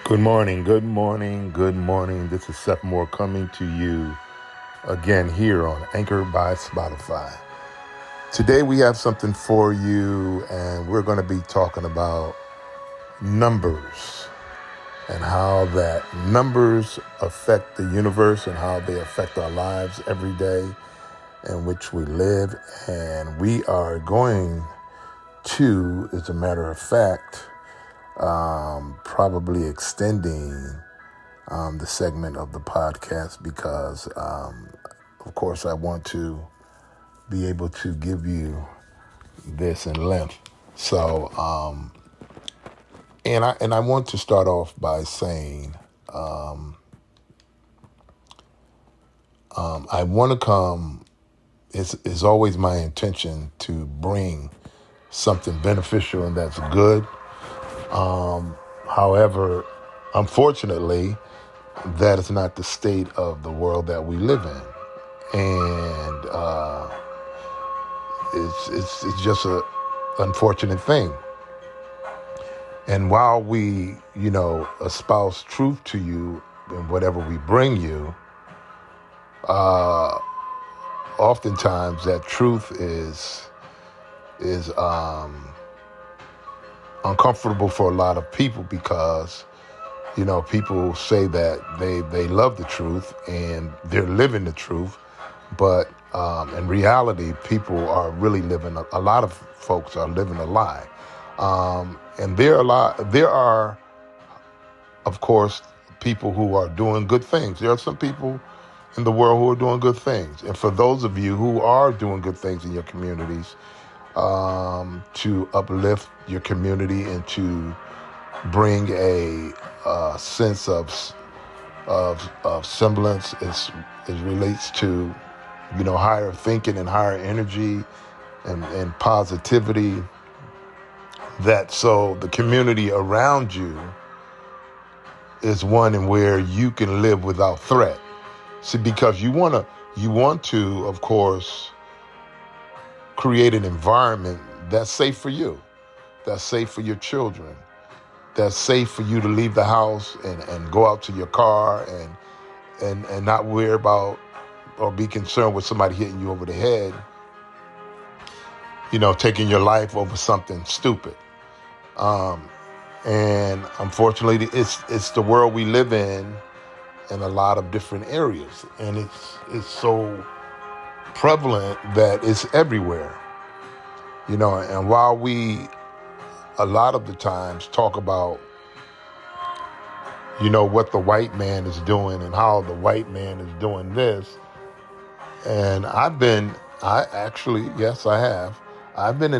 Good morning, good morning, good morning. This is Seth Moore coming to you again here on Anchor by Spotify. Today we have something for you, and we're going to be talking about numbers and how that numbers affect the universe and how they affect our lives every day in which we live. And we are going to, as a matter of fact, probably extending the segment of the podcast because, of course, I want to be able to give you this in length. So, and I want to start off by saying, I want to come. It's always my intention to bring something beneficial and that's good. However, unfortunately, that is not the state of the world that we live in, and it's just a unfortunate thing. And while we, espouse truth to you in whatever we bring you, oftentimes that truth is uncomfortable for a lot of people because people say that they love the truth and they're living the truth, but in reality, people are really living. A lot of folks are living a lie, and there are, of course, people who are doing good things. There are some people in the world who are doing good things, and for those of you who are doing good things in your communities, to uplift your community and to bring a sense of semblance as relates to higher thinking and higher energy and positivity, that so the community around you is one in where you can live without threat. See, because you want to, of course, create an environment that's safe for you, that's safe for your children, that's safe for you to leave the house and go out to your car and not worry about or be concerned with somebody hitting you over the head, taking your life over something stupid. And unfortunately, it's the world we live in a lot of different areas. And it's so prevalent that it's everywhere. And while we a lot of the times talk about what the white man is doing and how the white man is doing this. And I've been an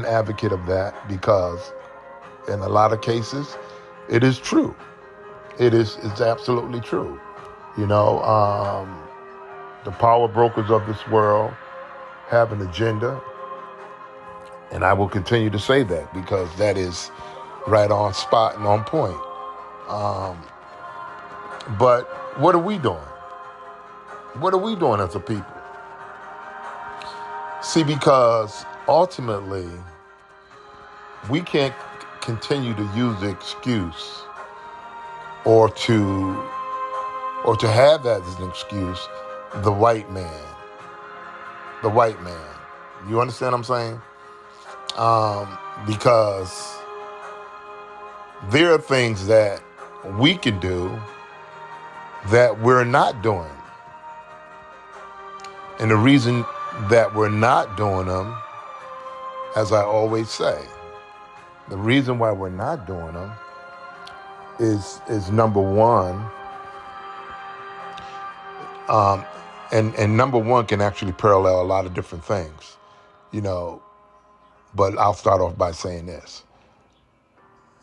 advocate of that because in a lot of cases, it is true. It's absolutely true. The power brokers of this world have an agenda. And I will continue to say that because that is right on spot and on point. But what are we doing? What are we doing as a people? See, because ultimately, we can't continue to use the excuse or to have that as an excuse, the white man. The white man. You understand what I'm saying? Because there are things that we can do that we're not doing. And the reason that we're not doing them, as I always say, the reason why we're not doing them is number one, and number one can actually parallel a lot of different things, but I'll start off by saying this,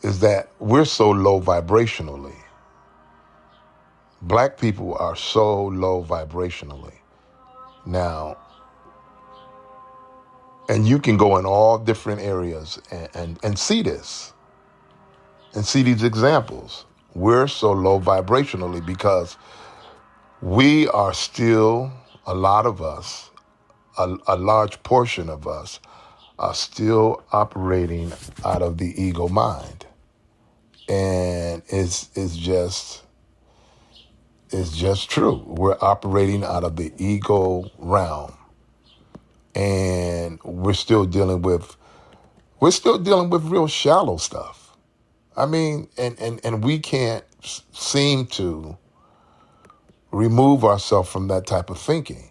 is that we're so low vibrationally. Black people are so low vibrationally. Now, and you can go in all different areas and see this, and see these examples. We're so low vibrationally because we are still, a lot of us, a large portion of us, are still operating out of the ego mind. And is just true. We're operating out of the ego realm, and we're still dealing with real shallow stuff. I mean, and we can't seem to remove ourselves from that type of thinking.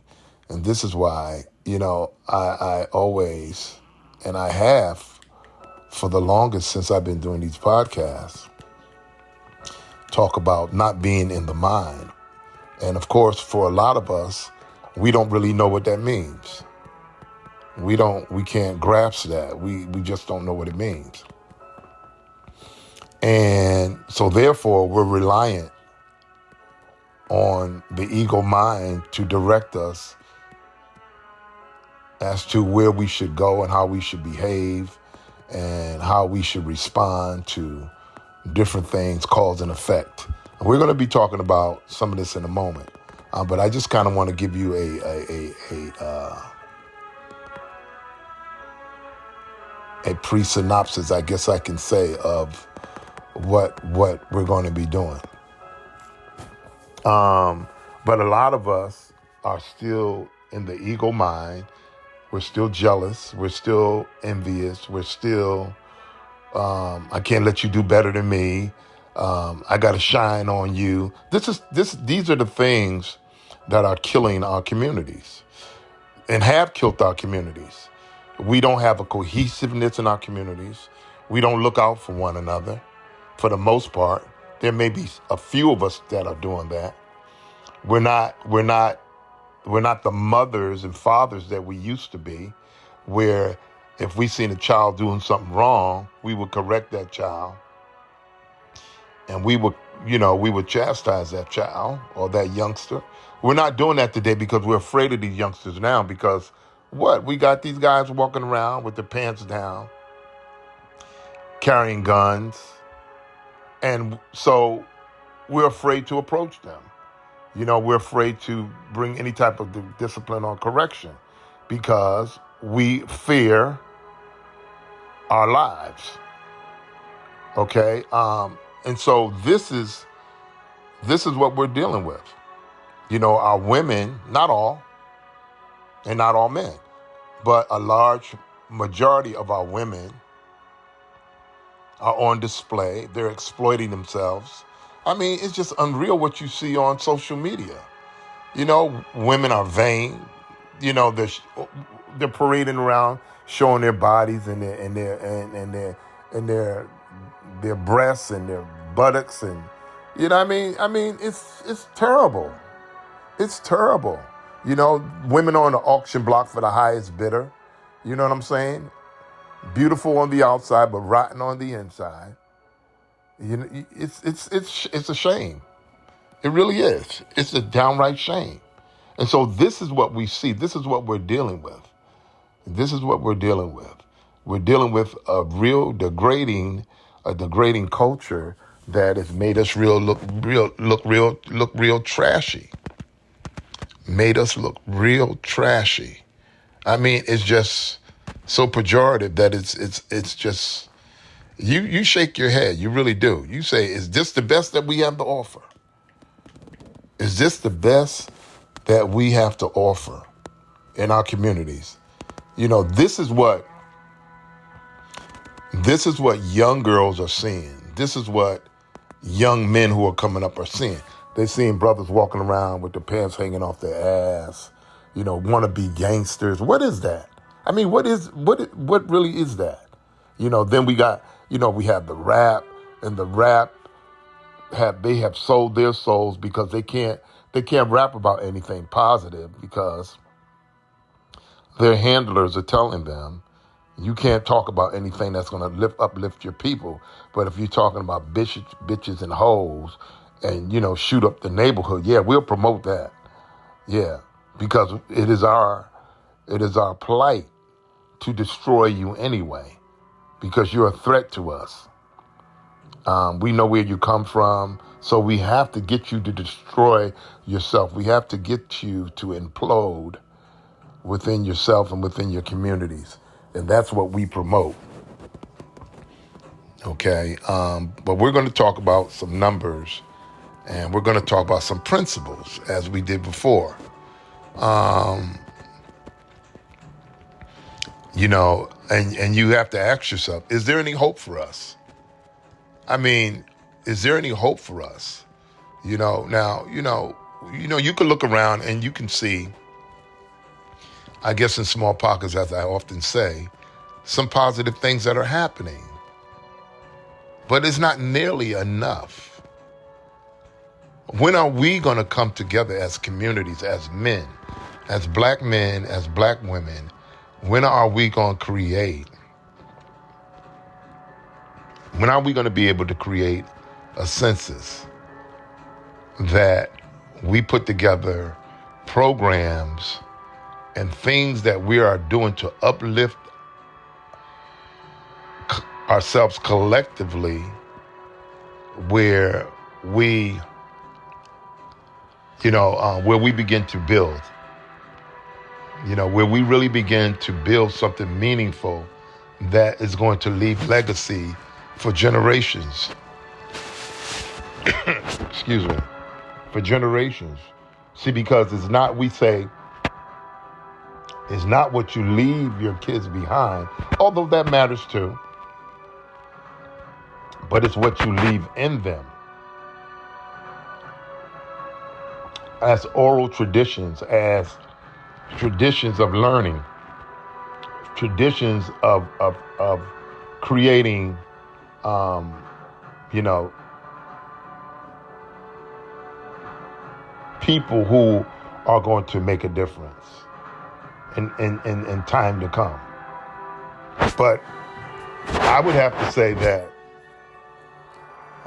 And this is why, I always, and I have for the longest since I've been doing these podcasts, talk about not being in the mind. And of course, for a lot of us, we don't really know what that means. We can't grasp that. We just don't know what it means. And so therefore, we're reliant on the ego mind to direct us as to where we should go and how we should behave and how we should respond to different things, cause and effect. And we're going to be talking about some of this in a moment. But I just kind of want to give you a pre-synopsis, I guess I can say, of what we're going to be doing. But a lot of us are still in the ego mind. We're still jealous. We're still envious. We're still, I can't let you do better than me. I got to shine on you. These are the things that are killing our communities and have killed our communities. We don't have a cohesiveness in our communities. We don't look out for one another. For the most part, there may be a few of us that are doing that. We're not the mothers and fathers that we used to be, where if we seen a child doing something wrong, we would correct that child. And we would chastise that child or that youngster. We're not doing that today because we're afraid of these youngsters now because we got these guys walking around with their pants down, carrying guns. And so we're afraid to approach them. We're afraid to bring any type of discipline or correction because we fear our lives. Okay? And so this is what we're dealing with. Our women, not all, and not all men, but a large majority of our women are on display. They're exploiting themselves. I mean, it's just unreal what you see on social media. Women are vain. They're parading around, showing their bodies and their breasts and their buttocks, and I mean, it's terrible. It's terrible. Women on the auction block for the highest bidder. You know what I'm saying? Beautiful on the outside, but rotten on the inside. It's a shame. It really is. It's a downright shame. And so this is what we see. This is what we're dealing with. We're dealing with a degrading culture that has made us look real trashy. Made us look real trashy. I mean, it's just so pejorative that it's just. You shake your head. You really do. You say, is this the best that we have to offer? Is this the best that we have to offer in our communities? This is what young girls are seeing. This is what young men who are coming up are seeing. They're seeing brothers walking around with their pants hanging off their ass, want to be gangsters. What is that? I mean, what really is that? Then we got, we have the rap, and the rap have sold their souls because they can't rap about anything positive because their handlers are telling them you can't talk about anything that's going to uplift your people. But if you're talking about bitches and hoes and, shoot up the neighborhood, yeah, we'll promote that. Yeah, because it is our plight to destroy you anyway. Because you're a threat to us. We know where you come from, so we have to get you to destroy yourself. We have to get you to implode within yourself and within your communities. And that's what we promote. Okay. But we're going to talk about some numbers, and we're going to talk about some principles as we did before. And you have to ask yourself, is there any hope for us? I mean, is there any hope for us? Now, you can look around and you can see, I guess in small pockets, as I often say, some positive things that are happening. But it's not nearly enough. When are we going to come together as communities, as men, as black men, as black women? When are we going to create? When are we going to be able to create a census that we put together programs and things that we are doing to uplift ourselves collectively, where we, where we begin to build, where we really begin to build something meaningful that is going to leave legacy for generations. Excuse me. For generations. See, because it's not what you leave your kids behind, although that matters too, but it's what you leave in them. As oral traditions, as traditions of learning, traditions of creating, people who are going to make a difference in time to come. But I would have to say that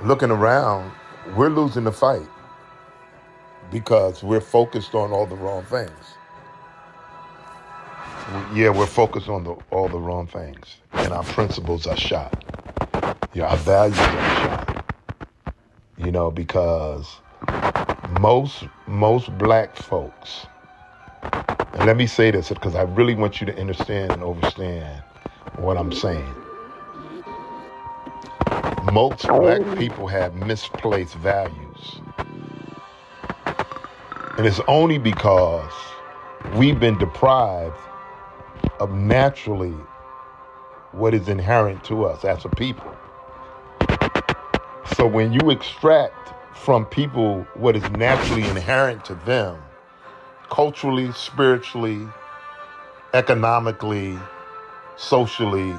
looking around, we're losing the fight because we're focused on all the wrong things. Yeah, we're focused on all the wrong things, and our principles are shot. Yeah, our values are shot. Because most black folks, and let me say this because I really want you to understand and understand what I'm saying. Most black people have misplaced values. And it's only because we've been deprived of naturally what is inherent to us as a people. So when you extract from people what is naturally inherent to them, culturally, spiritually, economically, socially,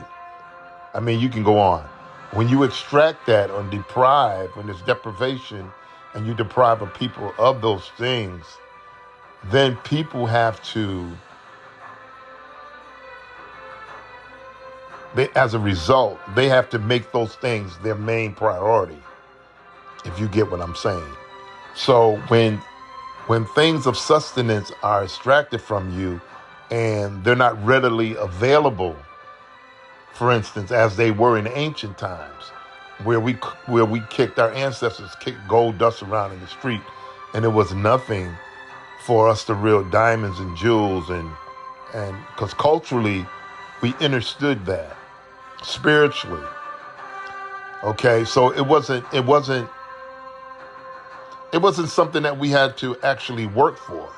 you can go on. When you extract that or deprive, when there's deprivation and you deprive a people of those things, then people have to, as a result, they have to make those things their main priority, if you get what I'm saying. So when things of sustenance are extracted from you and they're not readily available, for instance, as they were in ancient times, where we kicked, our ancestors kicked gold dust around in the street, and it was nothing for us to reel diamonds and jewels, and because culturally we understood that, spiritually. Okay, so it wasn't something that we had to actually work for.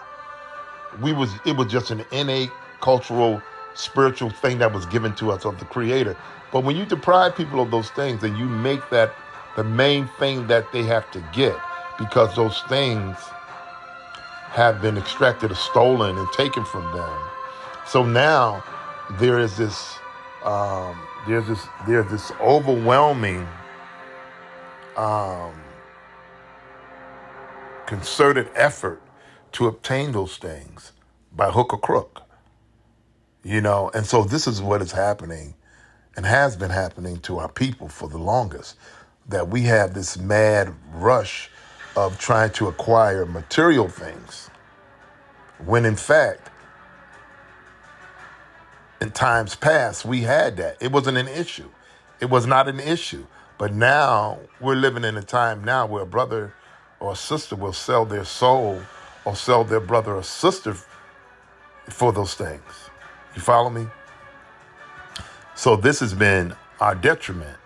It was just an innate cultural, spiritual thing that was given to us of the Creator. But when you deprive people of those things and you make that the main thing that they have to get, because those things have been extracted or stolen and taken from them. So now there's this overwhelming concerted effort to obtain those things by hook or crook. And so this is what is happening and has been happening to our people for the longest, that we have this mad rush of trying to acquire material things, when in fact, in times past, we had that. It wasn't an issue. It was not an issue. But now we're living in a time now where a brother or a sister will sell their soul or sell their brother or sister for those things. You follow me? So this has been our detriment.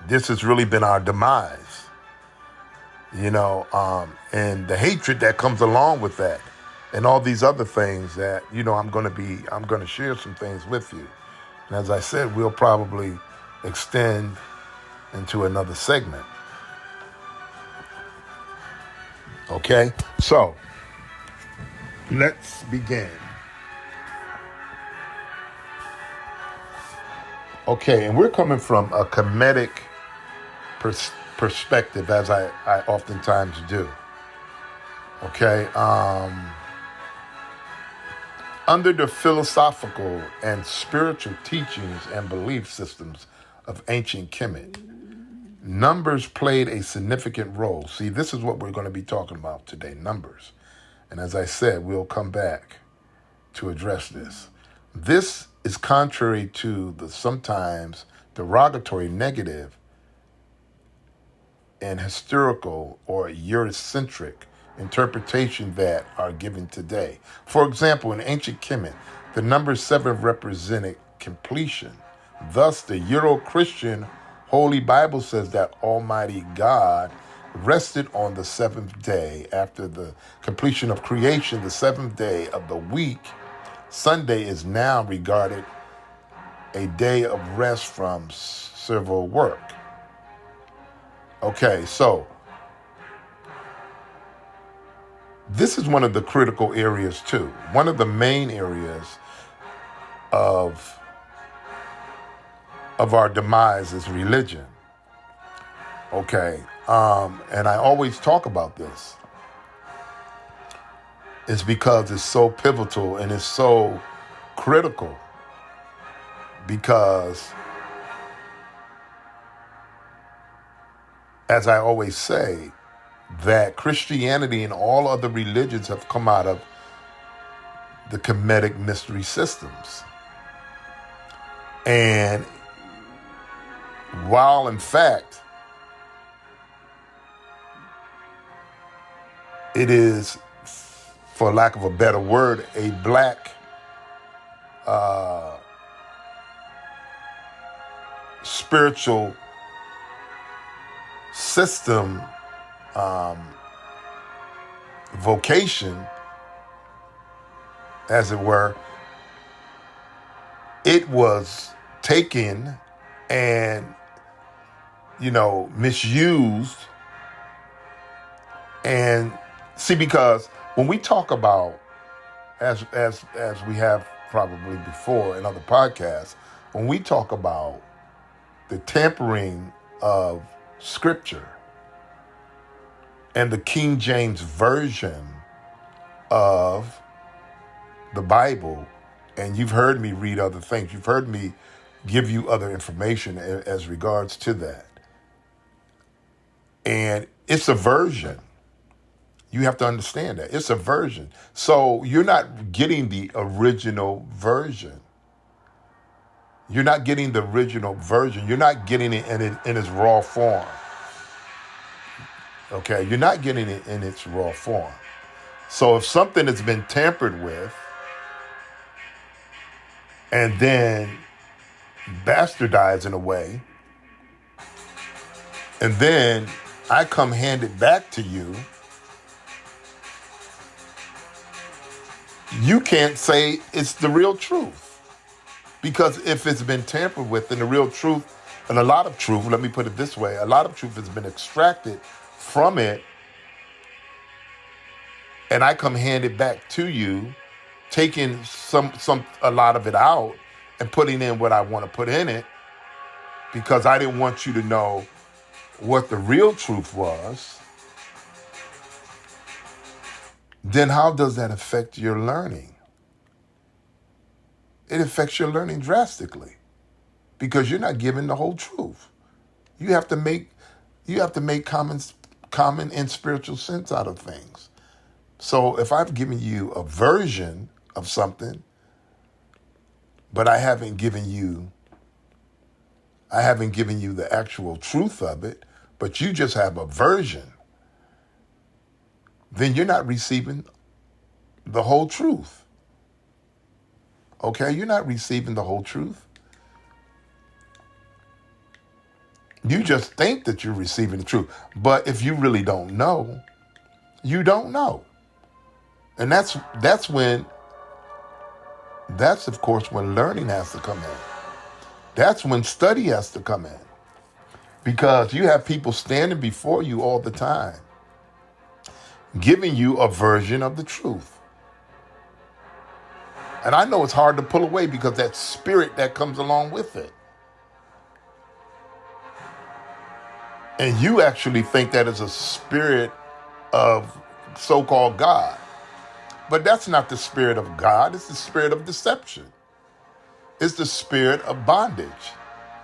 this has really been our demise, and the hatred that comes along with that, and all these other things that, I'm going to share some things with you. And as I said, we'll probably extend into another segment. Okay, so let's begin. Okay, and we're coming from a comedic perspective, as I oftentimes do. Okay, under the philosophical and spiritual teachings and belief systems of ancient Kemet, numbers played a significant role. See, this is what we're going to be talking about today, numbers. And as I said, we'll come back to address this. This is contrary to the sometimes derogatory, negative, and hysterical or Eurocentric interpretation that are given today. For example, in ancient Kemet, the number 7 represented completion. Thus, the Euro-Christian Holy Bible says that Almighty God rested on the 7th day after the completion of creation. The 7th day of the week, Sunday, is now regarded a day of rest from civil work. Okay, so this is one of the critical areas too. One of the main areas of our demise is religion. Okay, and I always talk about this. It's because it's so pivotal and it's so critical, because as I always say, that Christianity and all other religions have come out of the Kemetic mystery systems. And while in fact it is, for lack of a better word, a black spiritual system, vocation, as it were, it was taken and, misused. And see, because when we talk about, as we have probably before in other podcasts, when we talk about the tampering of Scripture and the King James Version of the Bible, and you've heard me read other things, you've heard me give you other information as regards to that. And it's a version. You have to understand that. It's a version. So you're not getting the original version. You're not getting the original version. You're not getting it in its raw form. Okay? You're not getting it in its raw form. So if something has been tampered with and then bastardized in a way, and then I come hand it back to you, you can't say it's the real truth. Because if it's been tampered with, and the real truth, and a lot of truth, let me put it this way, a lot of truth has been extracted from it, and I come hand it back to you, taking a lot of it out and putting in what I want to put in it, because I didn't want you to know what the real truth was, then how does that affect your learning? It affects your learning drastically, because you're not giving the whole truth. You have to make common and spiritual sense out of things. So if I've given you a version of something, but I haven't given you the actual truth of it, but you just have a version, then you're not receiving the whole truth. Okay? You're not receiving the whole truth. You just think that you're receiving the truth. But if you really don't know, you don't know. And that's of course when learning has to come in. That's when study has to come in. Because you have people standing before you all the time, giving you a version of the truth. And I know it's hard to pull away because that spirit that comes along with it. And you actually think that is a spirit of so-called God. But that's not the spirit of God. It's the spirit of deception. It's the spirit of bondage.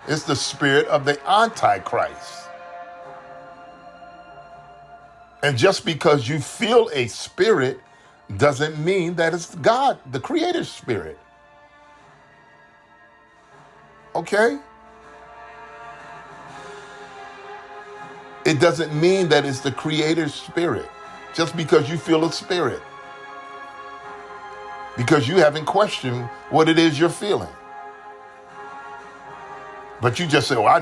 It's the spirit of the Antichrist. And just because you feel a spirit doesn't mean that it's God, the Creator's spirit. Okay? It doesn't mean that it's the Creator's spirit just because you feel a spirit. Because you haven't questioned what it is you're feeling. But you just say, well, I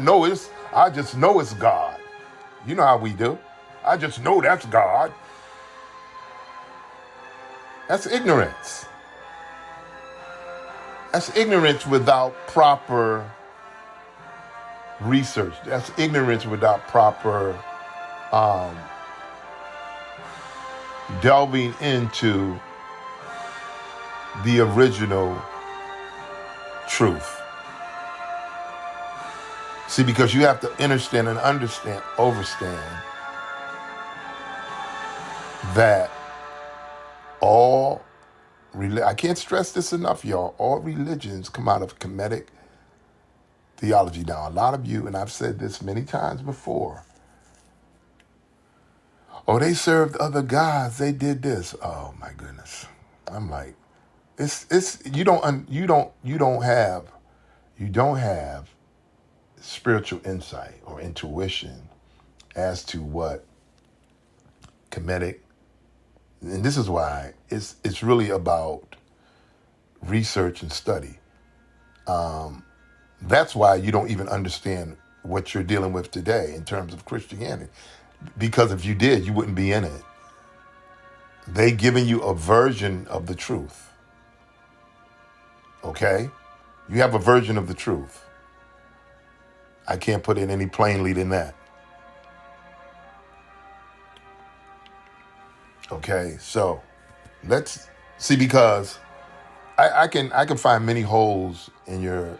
just know it's God. You know how we do. I just know that's God. That's ignorance. That's ignorance without proper research. That's ignorance without proper delving into the original truth. See, because you have to understand overstand that I can't stress this enough, y'all, all religions come out of Kemetic theology. Now, a lot of you, and I've said this many times before, they served other gods, they did this. Oh my goodness. I'm like, you don't have spiritual insight or intuition as to what Kemetic, and this is why it's really about research and study. That's why you don't even understand what you're dealing with today in terms of Christianity. Because if you did, you wouldn't be in it. They giving you a version of the truth. Okay? You have a version of the truth. I can't put it any plainly than that. Okay, so let's see, because I can find many holes in your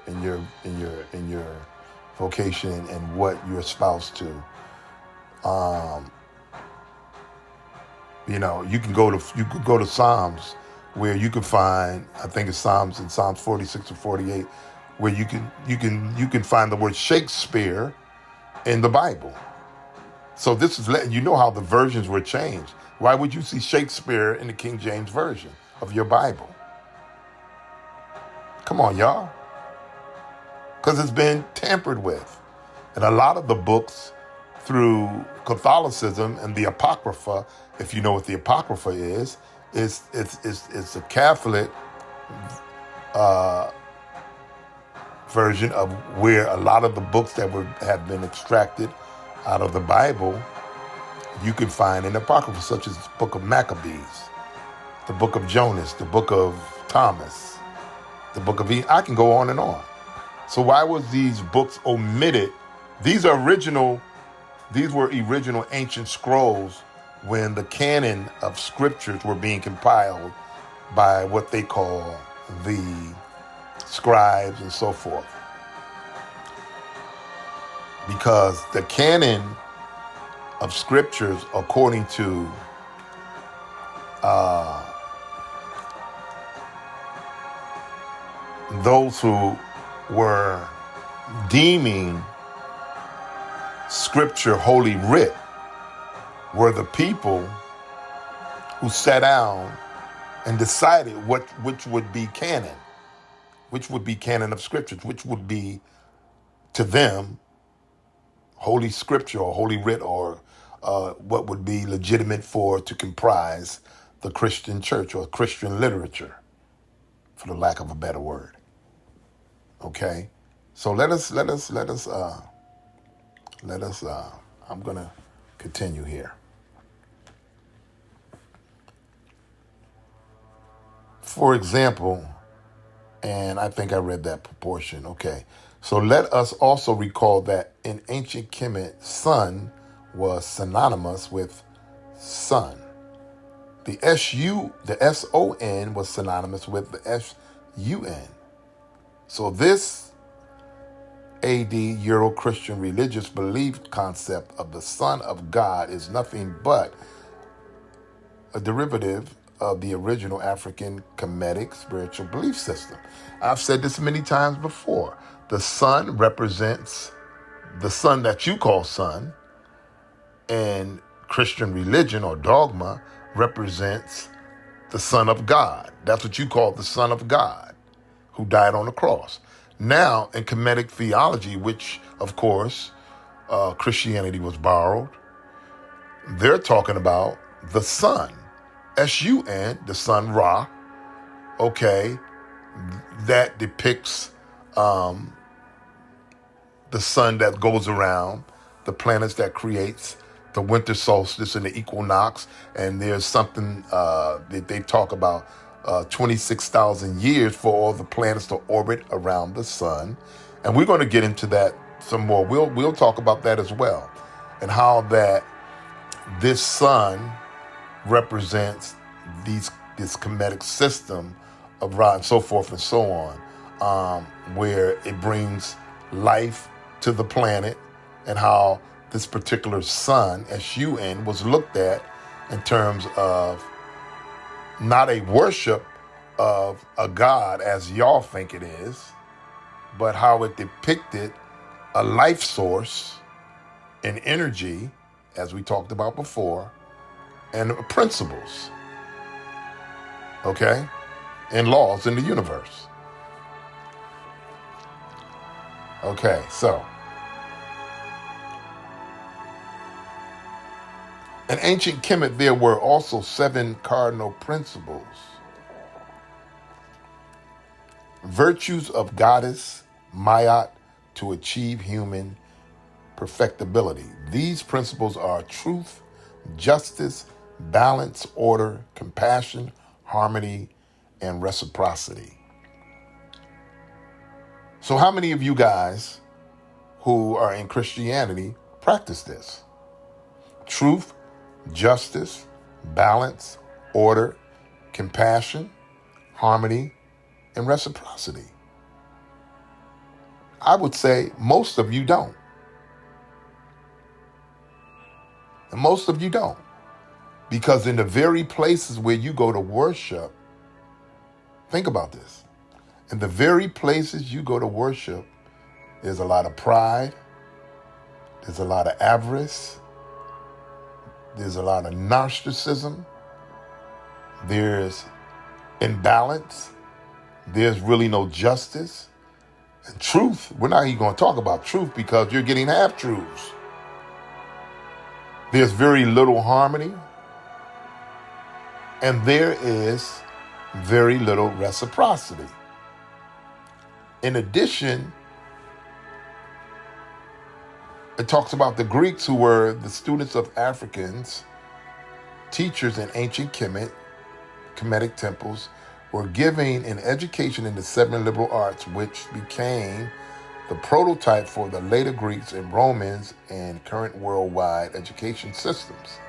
vocation and what you're espoused to. You could go to Psalms, where you can find, I think it's Psalms 46 or 48, where you can find the word Shakespeare in the Bible. So this is letting you know how the versions were changed. Why would you see Shakespeare in the King James Version of your Bible? Come on, y'all. Because it's been tampered with. And a lot of the books through Catholicism and the Apocrypha, if you know what the Apocrypha is, it's a Catholic version of where a lot of the books that have been extracted out of the Bible, you can find in the Apocrypha, such as the book of Maccabees, the book of Jonas, the book of Thomas, the book of I can go on and on. So why was these books omitted? These were original ancient scrolls when the canon of scriptures were being compiled by what they call the scribes and so forth. Because the canon of scriptures, according to those who were deeming scripture holy writ, were the people who sat down and decided which would be canon, which would be canon of scriptures, which would be to them holy scripture or holy writ, or what would be legitimate to comprise the Christian church or Christian literature, for the lack of a better word. Okay, so let us Let us, I'm going to continue here. For example, and I think I read that proportion. Okay. So let us also recall that in ancient Kemet, sun was synonymous with sun. The SON was synonymous with the SUN. So this AD Euro-Christian religious belief concept of the Son of God is nothing but a derivative of the original African Kemetic spiritual belief system. I've said this many times before. The sun represents the sun that you call sun, and Christian religion or dogma represents the Son of God. That's what you call the Son of God, who died on the cross. Now, in Kemetic theology, which, of course, Christianity was borrowed, they're talking about the sun, SUN, the sun Ra, okay, that depicts the sun that goes around, the planets that creates the winter solstice and the equinox. And there's something that they talk about 26,000 years for all the planets to orbit around the sun. And we're going to get into that some more. We'll talk about that as well, and how that this sun represents this Kemetic system of Ra and so forth and so on, where it brings life to the planet, and how this particular sun, SUN, was looked at in terms of not a worship of a god as y'all think it is, but how it depicted a life source and energy, as we talked about before, and principles, okay, and laws in the universe. Okay, so in ancient Kemet, there were also 7 cardinal principles. Virtues of goddess Mayat to achieve human perfectibility. These principles are truth, justice, balance, order, compassion, harmony, and reciprocity. So how many of you guys who are in Christianity practice this? Truth, justice, balance, order, compassion, harmony, and reciprocity. I would say most of you don't. And most of you don't. Because in the very places where you go to worship, think about this. In the very places you go to worship, there's a lot of pride, there's a lot of avarice, there's a lot of narcissism, there's imbalance, there's really no justice. And truth, we're not even going to talk about truth because you're getting half-truths. There's very little harmony, and there is very little reciprocity. In addition, it talks about the Greeks, who were the students of Africans, teachers in ancient Kemetic temples, were giving an education in the 7 liberal arts, which became the prototype for the later Greeks and Romans and current worldwide education systems.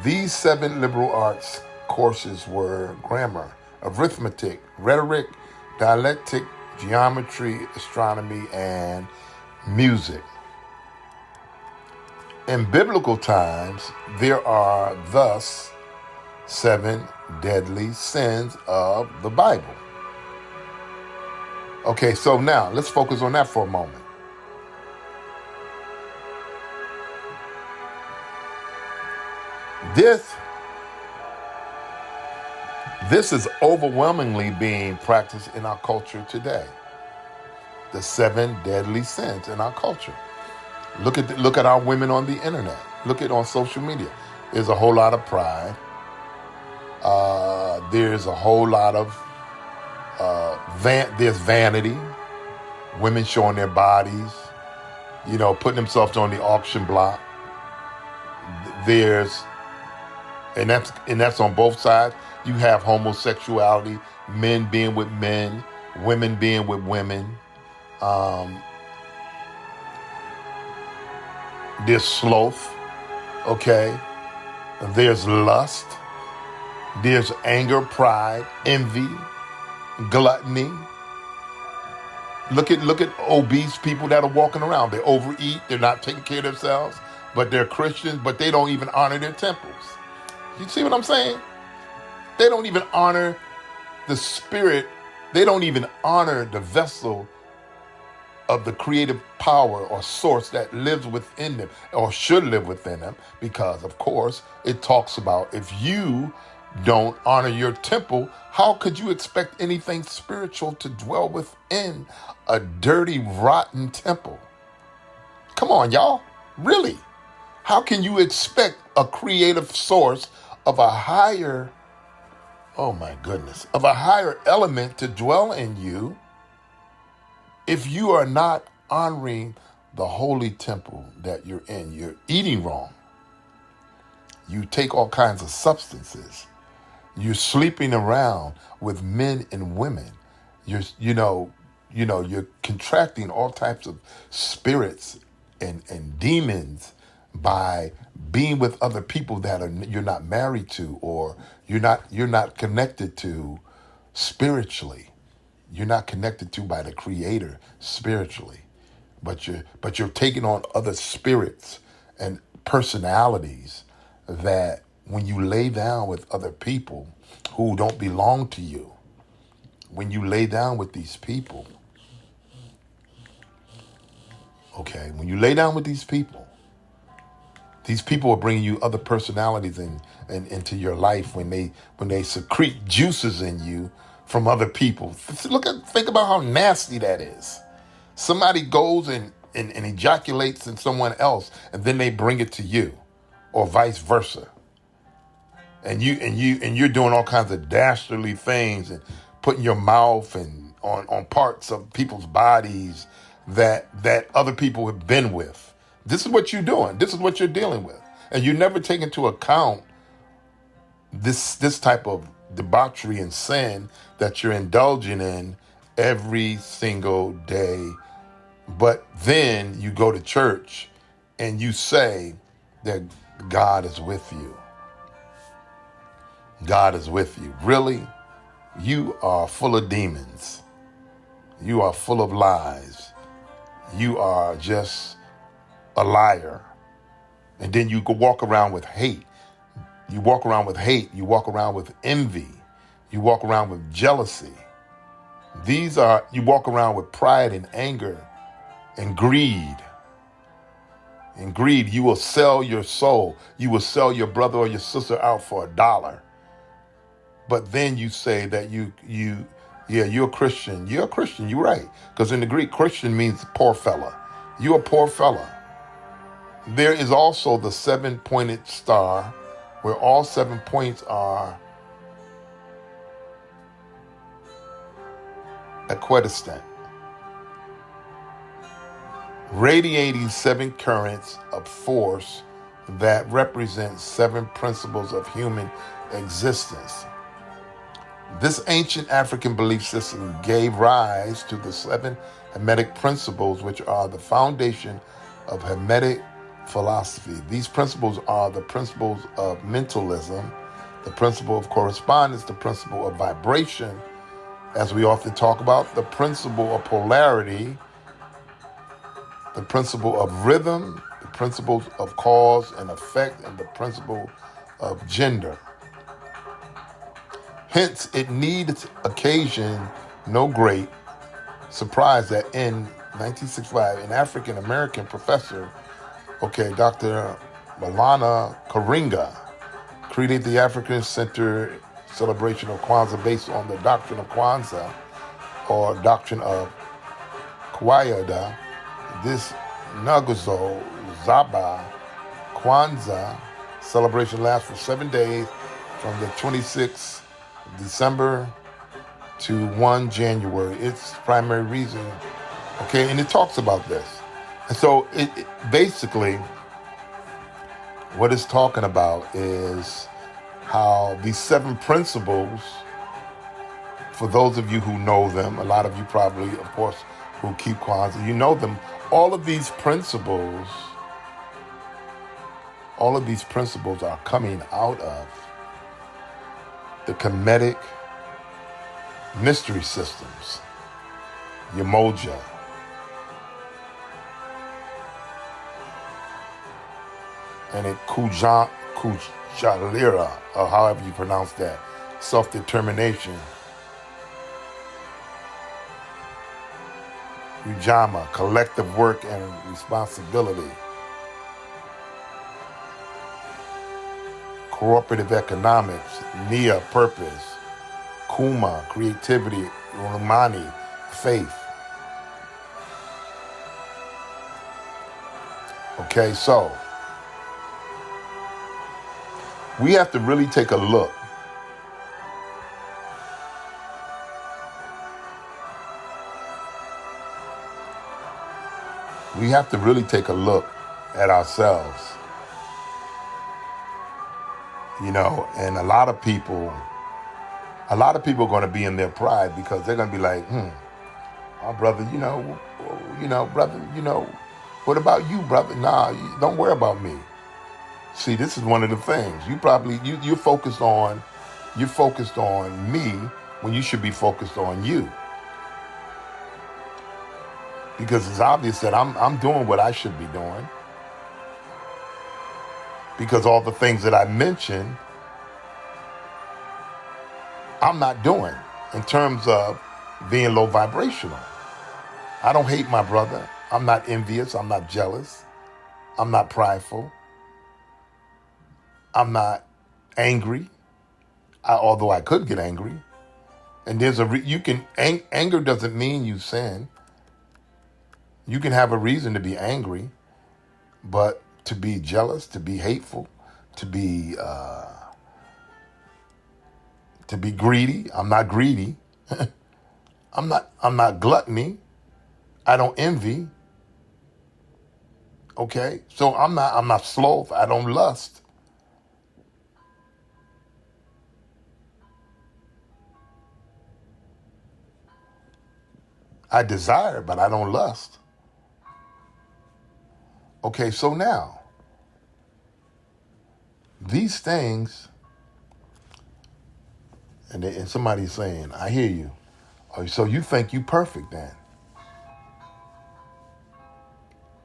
These 7 liberal arts courses were grammar, arithmetic, rhetoric, dialectic, geometry, astronomy, and music. In biblical times, there are thus 7 deadly sins of the Bible. Okay, so now let's focus on that for a moment. This is overwhelmingly being practiced in our culture today. The 7 deadly sins in our culture. Look at our women on the internet. Look at on social media. There's a whole lot of pride. There's a whole lot of there's vanity. Women showing their bodies. putting themselves on the auction block. There's, and that's on both sides. You have homosexuality, men being with men, women being with women. Um, there's sloth, okay? There's lust. There's anger, pride, envy, gluttony. Look at obese people that are walking around. They overeat. They're not taking care of themselves, but they're Christians, but they don't even honor their temples. You see what I'm saying? They don't even honor the spirit. They don't even honor the vessel of the creative power or source that lives within them or should live within them, because of course it talks about if you don't honor your temple, how could you expect anything spiritual to dwell within a dirty, rotten temple? Come on, y'all. Really? How can you expect a creative source of a higher, oh my goodness, of a higher element to dwell in you if you are not honoring the holy temple that you're in? You're eating wrong. You take all kinds of substances. You're sleeping around with men and women. You're contracting all types of spirits and demons by being with other people that you're not married to, or you're not connected to spiritually. You're not connected to by the Creator spiritually, but you're taking on other spirits and personalities that when you lay down with other people who don't belong to you, when you lay down with these people, okay, when you lay down with these people are bringing you other personalities into your life when they secrete juices in you from other people. Think about how nasty that is. Somebody goes and ejaculates in someone else, and then they bring it to you, or vice versa. And you're doing all kinds of dastardly things and putting your mouth and on parts of people's bodies that other people have been with. This is what you're doing. This is what you're dealing with. And you never take into account this type of debauchery and sin that you're indulging in every single day. But then you go to church and you say that God is with you. God is with you. Really? You are full of demons. You are full of lies. You are just a liar. And then you could walk around with hate. You walk around with hate. You walk around with envy. You walk around with jealousy. You walk around with pride and anger and greed. In greed, you will sell your soul. You will sell your brother or your sister out for $1. But then you say that you're a Christian. You're a Christian, you're right. Because in the Greek, Christian means poor fella. You're a poor fella. There is also the 7-pointed star, where all 7 points are equidistant, radiating 7 currents of force that represent 7 principles of human existence. This ancient African belief system gave rise to the 7 Hermetic principles, which are the foundation of Hermetic philosophy. These principles are the principles of mentalism, the principle of correspondence, the principle of vibration, as we often talk about, the principle of polarity, the principle of rhythm, the principles of cause and effect, and the principle of gender. Hence, it needs occasion no great surprise that in 1965, an African-American professor, Dr. Malana Karinga, created the African Center celebration of Kwanzaa based on the doctrine of Kwanzaa, or doctrine of Kawaida. This Nguzo Zaba Kwanzaa celebration lasts for 7 days from the 26th of December to 1 January. Its primary reason, and it talks about this. And so basically what it's talking about is how these 7 principles, for those of you who know them, a lot of you probably, of course, who keep Kwanzaa, you know them. All of these principles are coming out of the Kemetic mystery systems, Umoja, and it Kujalira, or however you pronounce that, self-determination, Ujamaa, collective work and responsibility, cooperative economics, Nia, purpose, Kuma, creativity, Rumani, faith. Okay, so we have to really take a look. We have to really take a look at ourselves. You know, and a lot of people are going to be in their pride because they're going to be like, oh, brother, brother, what about you, brother? Nah, don't worry about me. See, this is one of the things. You're focused on me when you should be focused on you. Because it's obvious that I'm doing what I should be doing. Because all the things that I mentioned, I'm not doing in terms of being low vibrational. I don't hate my brother. I'm not envious. I'm not jealous. I'm not prideful. I'm not angry, although I could get angry. And there's anger doesn't mean you sin. You can have a reason to be angry, but to be jealous, to be hateful, to be greedy. I'm not greedy. I'm not gluttony. I don't envy. Okay? So I'm not sloth. I don't lust. I desire, but I don't lust. Okay, so now, these things, and somebody's saying, I hear you. Oh, so you think you perfect then?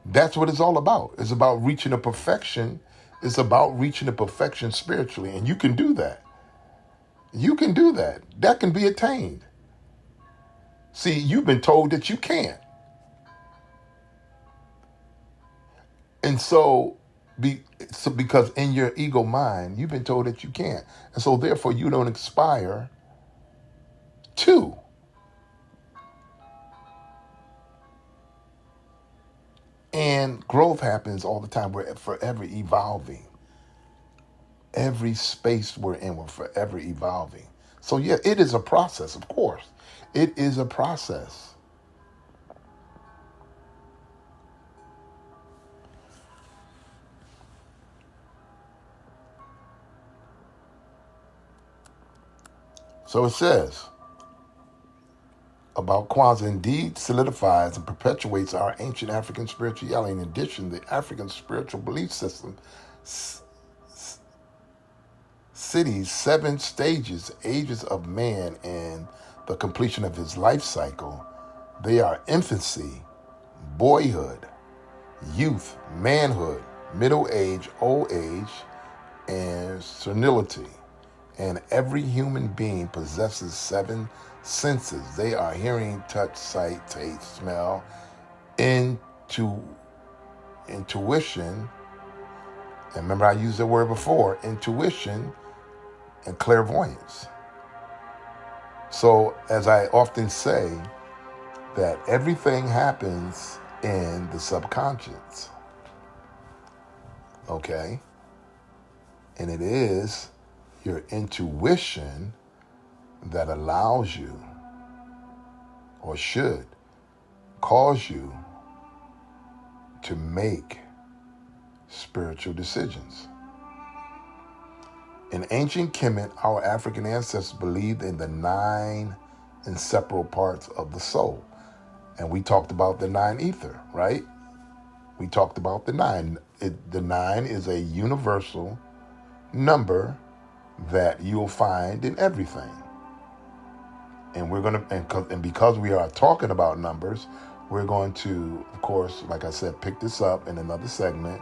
That's what it's all about. It's about reaching a perfection. It's about reaching a perfection spiritually. And you can do that. You can do that. That can be attained. See, you've been told that you can't. And so because in your ego mind, you've been told that you can't. And so therefore you don't aspire to. And growth happens all the time. We're forever evolving. Every space we're in, we're forever evolving. So yeah, it is a process, of course. It is a process. So it says about Kwanzaa, indeed solidifies and perpetuates our ancient African spirituality. In addition, the African spiritual belief system cities 7 ages of man and the completion of his life cycle. They are infancy, boyhood, youth, manhood, middle age, old age, and senility. And every human being possesses 7 senses. They are hearing, touch, sight, taste, smell, intuition. And remember, I used the word before, intuition and clairvoyance. So, as I often say, that everything happens in the subconscious. Okay? And it is your intuition that allows you, or should cause you, to make spiritual decisions. In ancient Kemet, our African ancestors believed in the 9 inseparable parts of the soul. And we talked about the 9 ether, right? We talked about the 9. The 9 is a universal number that you'll find in everything. And we're going to, and because we are talking about numbers, we're going to, of course, like I said, pick this up in another segment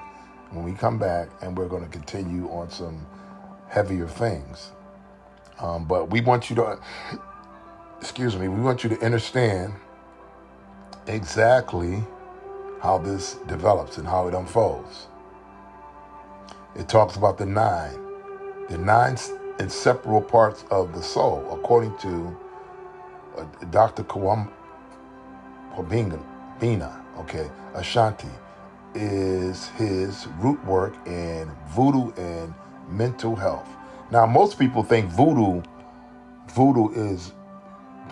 when we come back, and we're going to continue on some heavier things. But we want you to, we want you to understand exactly how this develops and how it unfolds. It talks about the 9 inseparable parts of the soul, according to Dr. Kwabena, okay, Ashanti, is his root work in voodoo and mental health. Now, most people think voodoo is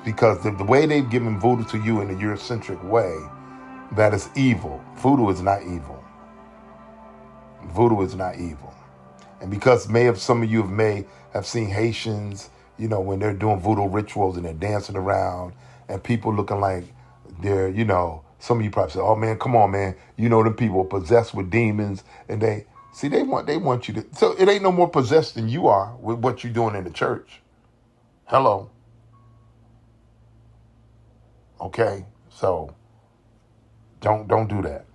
because the way they've given voodoo to you in a Eurocentric way, that is evil. Voodoo is not evil. Voodoo is not evil. And because some of you may have seen Haitians, when they're doing voodoo rituals and they're dancing around and people looking like they're, some of you probably say, oh man, come on, man. Them people are possessed with demons, and they want you to, so it ain't no more possessed than you are with what you're doing in the church. Hello. Okay. So don't do that.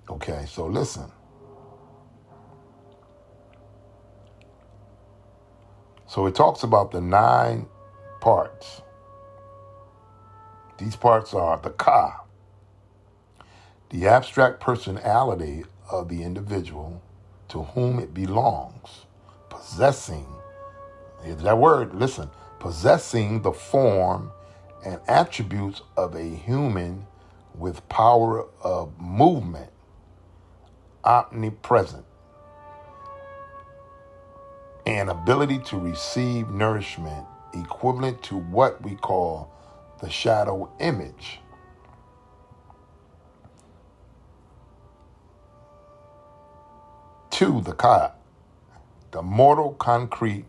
Okay. So listen. So it talks about the 9 parts. These parts are the Ka, the abstract personality of the individual to whom it belongs, possessing, here's that word, listen, possessing the form and attributes of a human with power of movement, omnipresent, and ability to receive nourishment equivalent to what we call the shadow image. Two, the Ka, the mortal concrete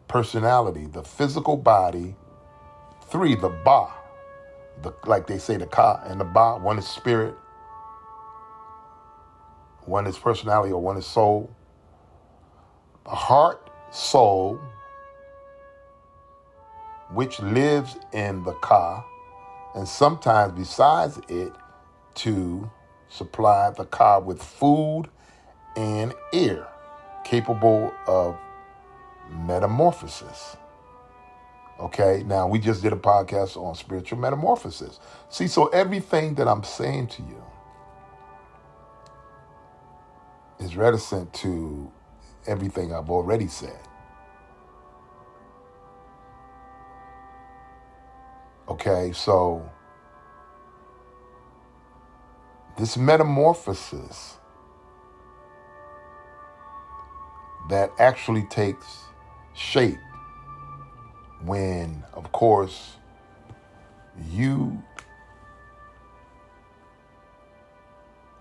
personality, the physical body. 3, the Ba, like they say, the Ka and the Ba, one is spirit, one is personality, or one is soul. The heart, soul, which lives in the Ka, and sometimes besides it to supply the Ka with food and air, capable of metamorphosis. Okay, now we just did a podcast on spiritual metamorphosis. See, so everything that I'm saying to you is reticent to everything I've already said. Okay, so this metamorphosis that actually takes shape when, of course, you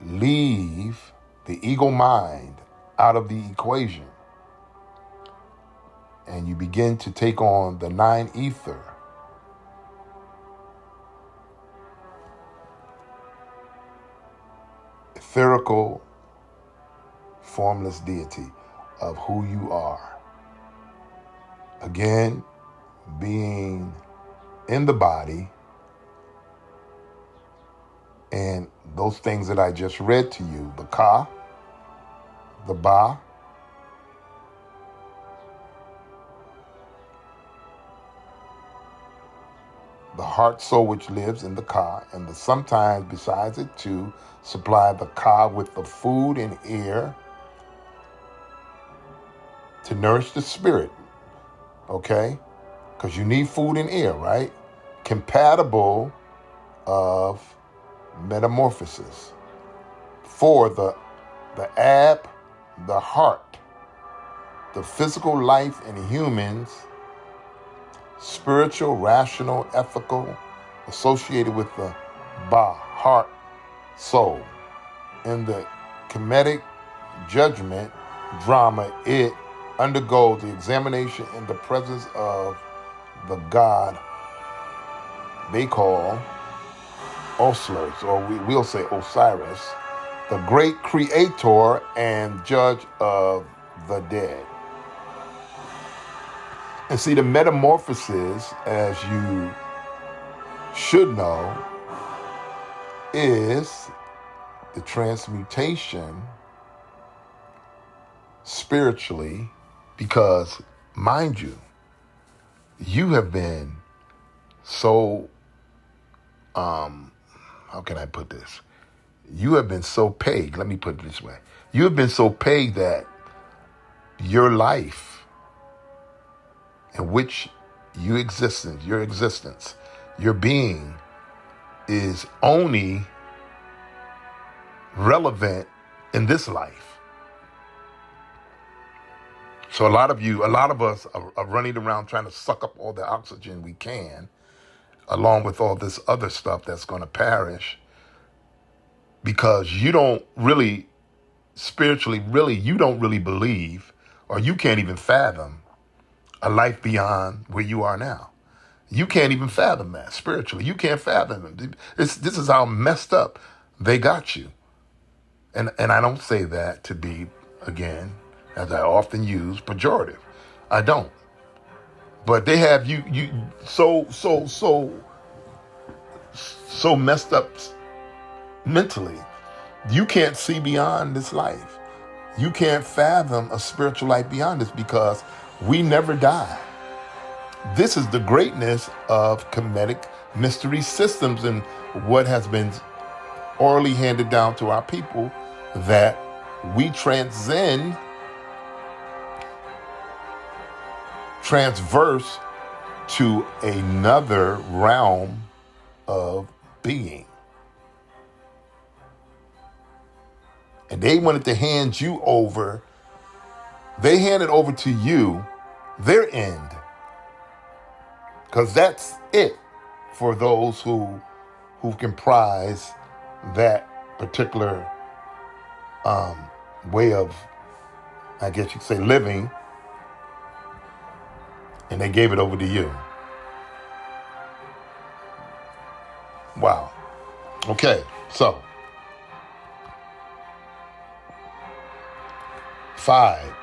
leave the ego mind out of the equation and you begin to take on the 9 ether. Etherical, formless deity of who you are. Again, being in the body, and those things that I just read to you, the Ka, the Ba, the heart soul which lives in the Ka, and sometimes besides it to supply the Ka with the food and air to nourish the spirit, okay? Because you need food and air, right? Compatible of metamorphosis. 4, the ab, the heart, the physical life in humans spiritual, rational, ethical, associated with the ba, heart, soul. In the comedic judgment drama, it undergoes the examination in the presence of the god they call Osiris, or we'll say Osiris, the great creator and judge of the dead. And see, the metamorphosis, as you should know, is the transmutation spiritually, because, mind you, you have been so, how can I put this? You have been so paid, let me put it this way. You have been so paid that your life in which your existence, your being is only relevant in this life. So a lot of us are running around trying to suck up all the oxygen we can, along with all this other stuff that's going to perish, because you don't really, spiritually, you don't really believe, or you can't even fathom a life beyond where you are now. You can't even fathom that spiritually. You can't fathom it. This is how messed up they got you. And I don't say that to be, again, as I often use, pejorative. I don't. But they have you so messed up mentally. You can't see beyond this life. You can't fathom a spiritual life beyond this, because we never die. This is the greatness of Kemetic mystery systems and what has been orally handed down to our people, that we transverse to another realm of being. And they wanted to hand you over. They handed over to you their end, because that's it for those who comprise that particular way of, I guess you could say, living, and they gave it over to you. Wow. Okay, so 5.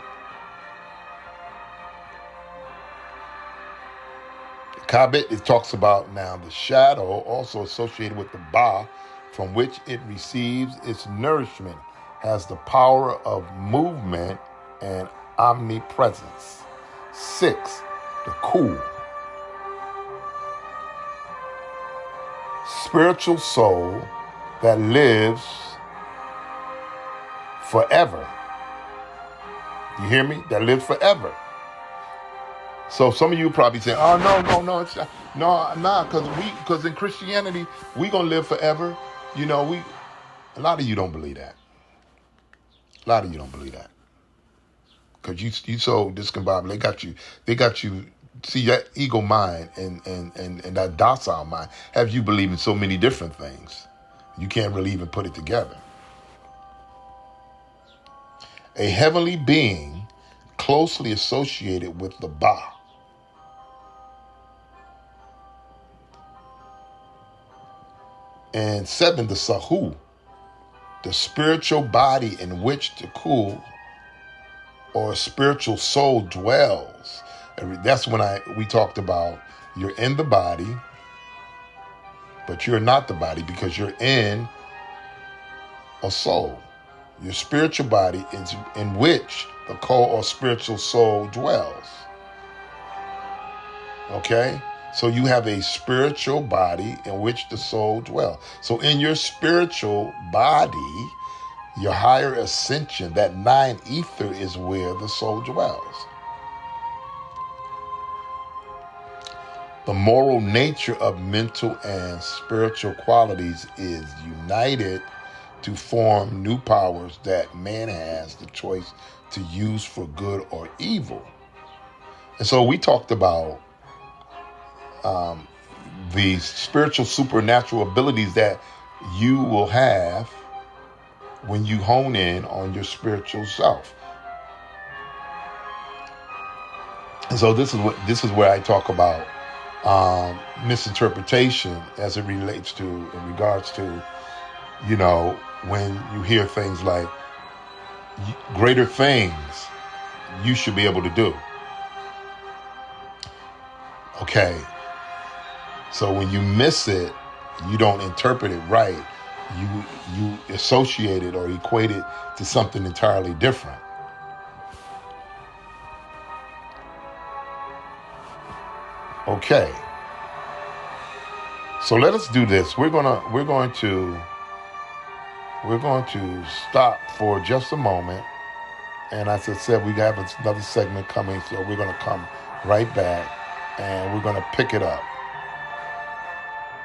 Kabit, it talks about now the shadow, also associated with the Ba, from which it receives its nourishment, has the power of movement and omnipresence. 6, the Ku, spiritual soul that lives forever. You hear me? That lives forever. So some of you probably say, "Oh no, it's not, because in Christianity we gonna live forever." You know, a lot of you don't believe that. A lot of you don't believe that, because you so discombobulated. They got you. See, that ego mind and that docile mind have you believing so many different things. You can't really even put it together. A heavenly being closely associated with the Ba. And 7, the Sahu, the spiritual body in which the Ku, or spiritual soul, dwells. And that's when we talked about you're in the body, but you're not the body, because you're in a soul. Your spiritual body is in which the Ko, or spiritual soul, dwells. Okay? So you have a spiritual body in which the soul dwells. So in your spiritual body, your higher ascension, that 9 ether, is where the soul dwells. The moral nature of mental and spiritual qualities is united to form new powers that man has the choice to use for good or evil. And so we talked about the spiritual supernatural abilities that you will have when you hone in on your spiritual self. And so this is where I talk about misinterpretation as it relates to, in regards to, when you hear things like greater things you should be able to do. Okay. So when you miss it, you don't interpret it right. You associate it or equate it to something entirely different. Okay. So let us do this. We're going to stop for just a moment. And as I said, we have another segment coming, so we're going to come right back and we're going to pick it up.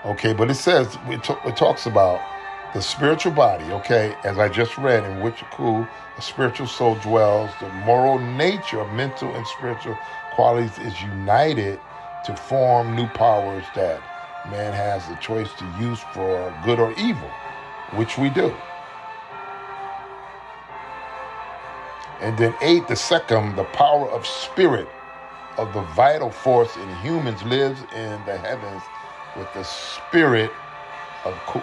Okay, but it says, it talks about the spiritual body, okay, as I just read, in which a spiritual soul dwells. The moral nature of mental and spiritual qualities is united to form new powers that man has the choice to use for good or evil, which we do. And then 8, the second, the power of spirit of the vital force in humans lives in the heavens with the spirit of Ku.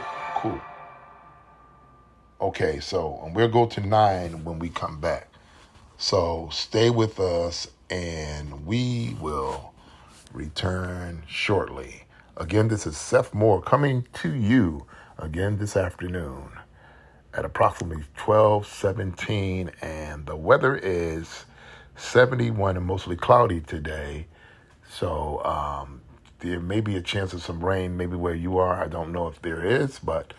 Okay, so we'll go to 9 when we come back. So stay with us and we will return shortly. Again, this is Seth Moore coming to you again this afternoon at approximately 12:17, and the weather is 71 and mostly cloudy today. So there may be a chance of some rain, maybe where you are. I don't know if there is, but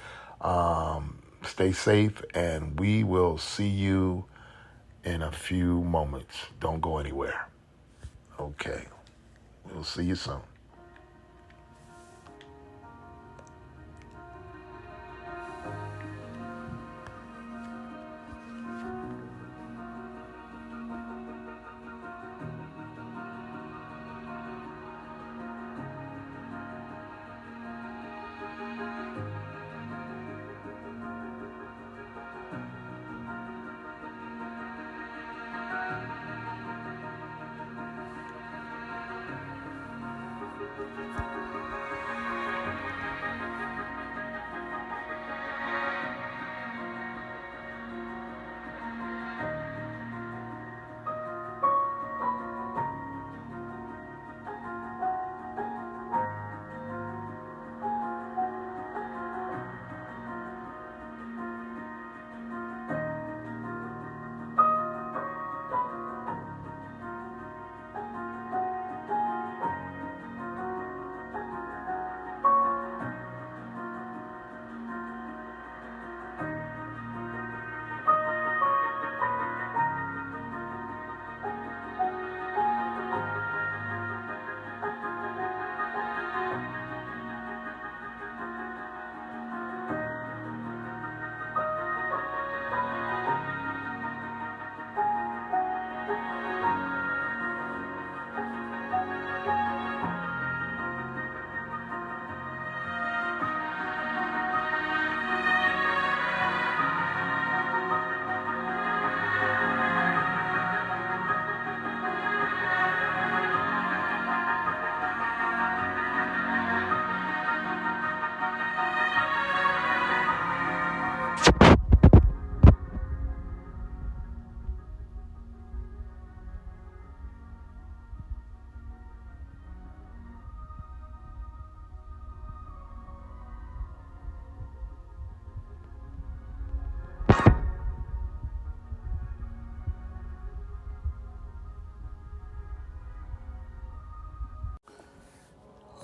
stay safe, and we will see you in a few moments. Don't go anywhere. Okay. We'll see you soon.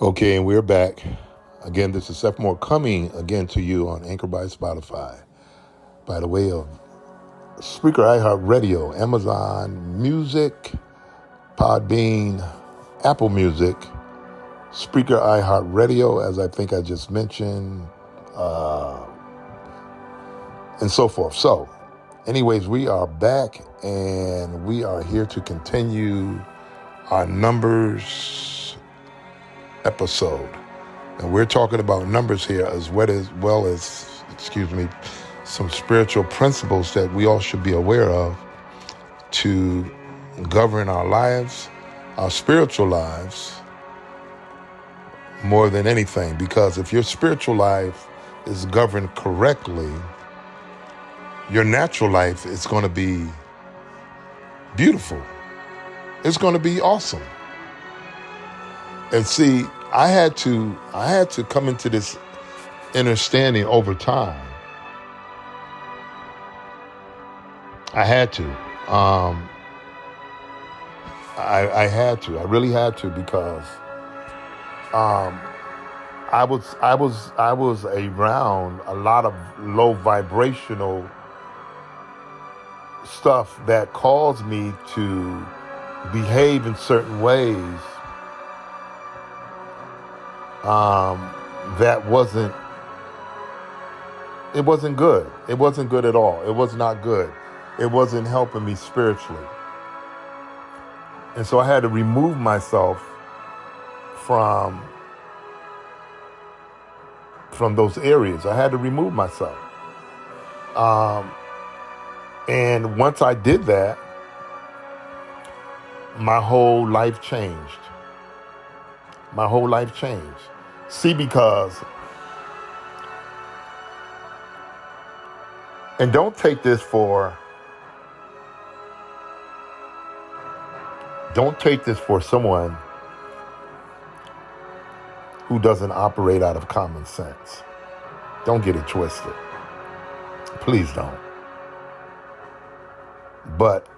Okay, and we're back. Again, this is Seth Moore coming again to you on Anchor by Spotify, by the way of Spreaker, iHeartRadio, Amazon Music, Podbean, Apple Music, Spreaker, iHeartRadio, as I think I just mentioned, and so forth. So, anyways, we are back, and we are here to continue our Numbers episode. And we're talking about numbers here as well as, some spiritual principles that we all should be aware of to govern our lives, our spiritual lives, more than anything. Because if your spiritual life is governed correctly, your natural life is going to be beautiful. It's going to be awesome. And see, I had to come into this understanding over time. I had to. I had to. I really had to, because I was around a lot of low vibrational stuff that caused me to behave in certain ways that wasn't good. It wasn't good at all. It was not good. It wasn't helping me spiritually. And so I had to remove myself from those areas. I had to remove myself. And once I did that, my whole life changed. My whole life changed. See, because, and don't take this for someone who doesn't operate out of common sense. Don't get it twisted. Please don't. But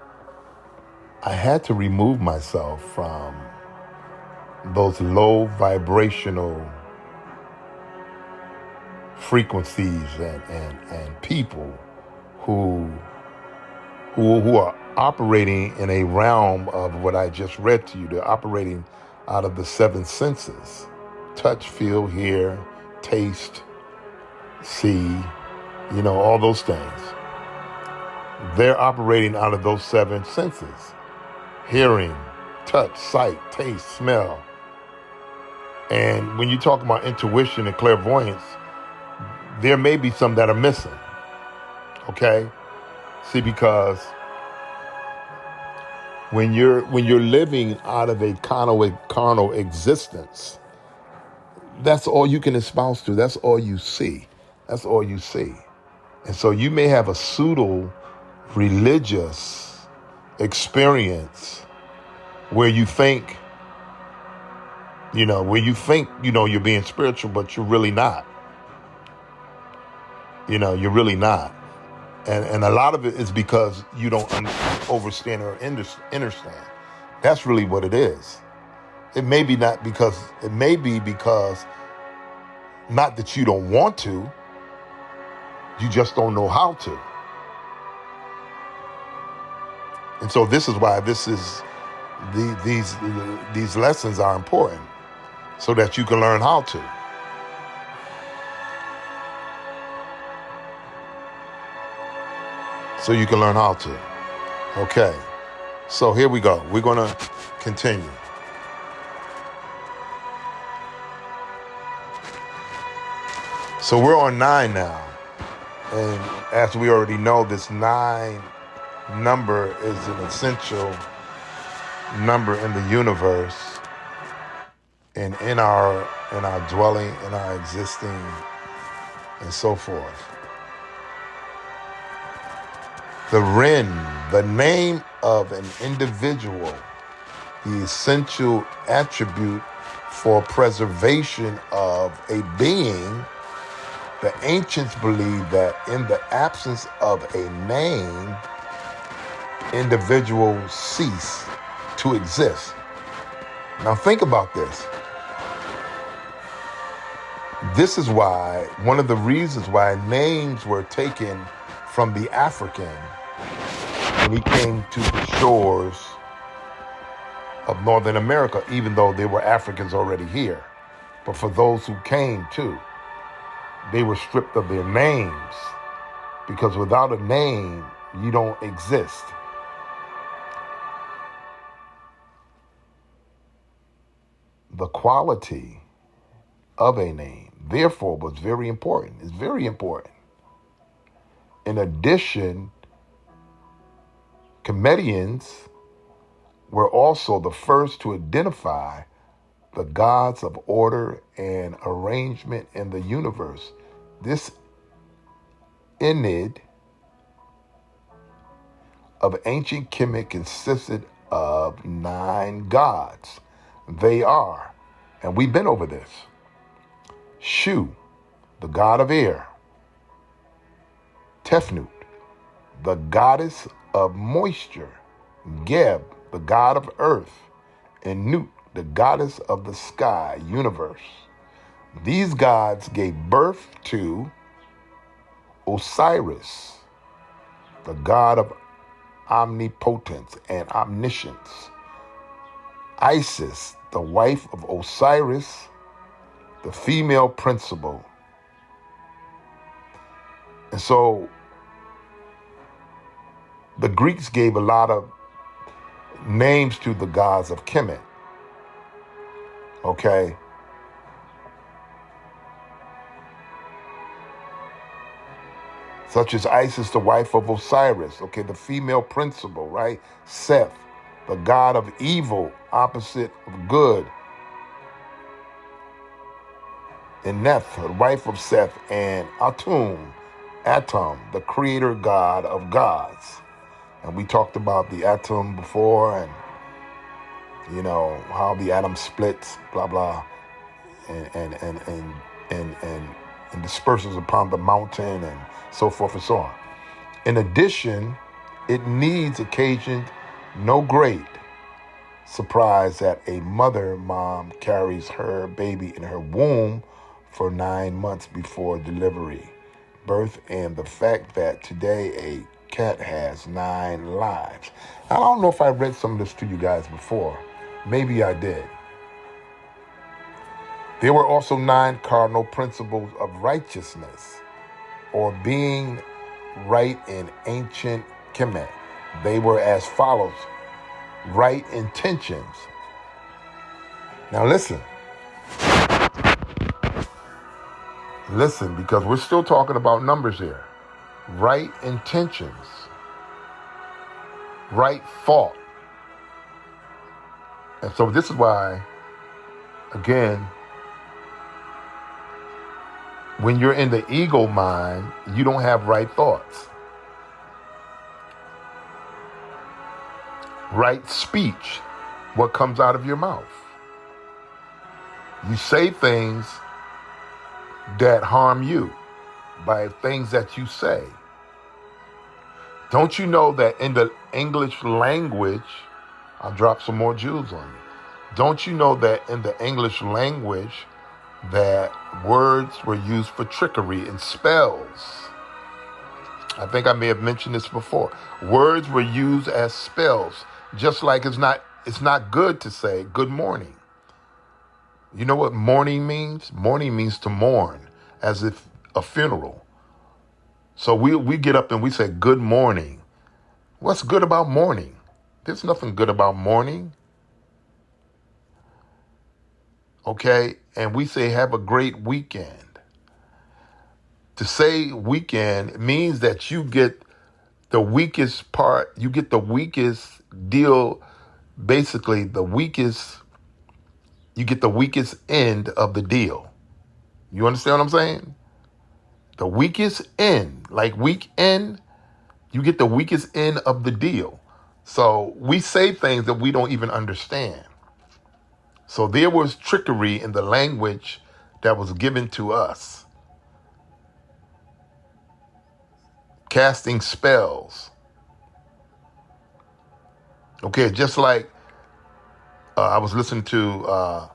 I had to remove myself from those low vibrational frequencies and people who are operating in a realm of what I just read to you. They're operating out of the 7 senses: touch, feel, hear, taste, see, all those things. They're operating out of those 7 senses: hearing, touch, sight, taste, smell. And when you talk about intuition and clairvoyance, there may be some that are missing. Okay? See, because when you're living out of a carnal existence, that's all you can espouse to. That's all you see. That's all you see. And so you may have a pseudo religious experience where you think, you're being spiritual, but you're really not. You're really not. And a lot of it is because you don't understand or understand. That's really what it is. It may be because not that you don't want to, you just don't know how to. And so this is why these lessons are important, so that you can learn how to. So you can learn how to. Okay. So here we go. We're going to continue. So we're on 9 now. And as we already know, this 9 number is an essential number in the universe and in our dwelling, in our existing, and so forth. The Ren, the name of an individual, the essential attribute for preservation of a being. The ancients believed that in the absence of a name, individuals cease to exist. Now think about this. This is why, one of the reasons why names were taken from the African when he came to the shores of Northern America, even though there were Africans already here. But for those who came too, they were stripped of their names, because without a name, you don't exist. the quality of a name, therefore, was very important. It's very important. In addition, comedians were also the first to identify the gods of order and arrangement in the universe. This Ennead of ancient Kemet consisted of 9 gods. They are, and we've been over this, Shu, the god of air; Tefnut, the goddess of moisture; Geb, the god of earth; and Nut, the goddess of the sky, universe. These gods gave birth to Osiris, the god of omnipotence and omniscience; Isis, the wife of Osiris, the female principle. And so the Greeks gave a lot of names to the gods of Kemet. Okay? Such as Isis, the wife of Osiris. Okay, the female principle, right? Seth, the god of evil, opposite of good. And Neth, the wife of Seth, and Atum, the creator god of gods. And we talked about the atom before, and how the atom splits, blah blah, and disperses upon the mountain, and so forth and so on. In addition, it needs occasioned no great surprise that a mom carries her baby in her womb for 9 months before delivery, birth, and the fact that today a cat has 9 lives. I don't know if I read some of this to you guys before. Maybe I did. There were also 9 cardinal principles of righteousness, or being right in ancient Kemet. They were as follows: right intentions. Now listen, because we're still talking about numbers here. Right intentions, right thought. And so this is why, again, when you're in the ego mind, you don't have right thoughts. Right speech, what comes out of your mouth. You say things that harm you by things that you say. Don't you know that in the English language, I'll drop some more jewels on you. Don't you know that in the English language that words were used for trickery and spells? I think I may have mentioned this before. Words were used as spells, just like it's not good to say good morning. You know what mourning means? Mourning means to mourn, as if a funeral. So we get up and we say good morning. What's good about mourning? There's nothing good about mourning. Okay? And we say have a great weekend. To say weekend means that you get the weakest part, you get the weakest deal, basically you get the weakest end of the deal. You understand what I'm saying? The weakest end, like weekend, you get the weakest end of the deal. So we say things that we don't even understand. So there was trickery in the language that was given to us. Casting spells. Okay, just like I was listening to,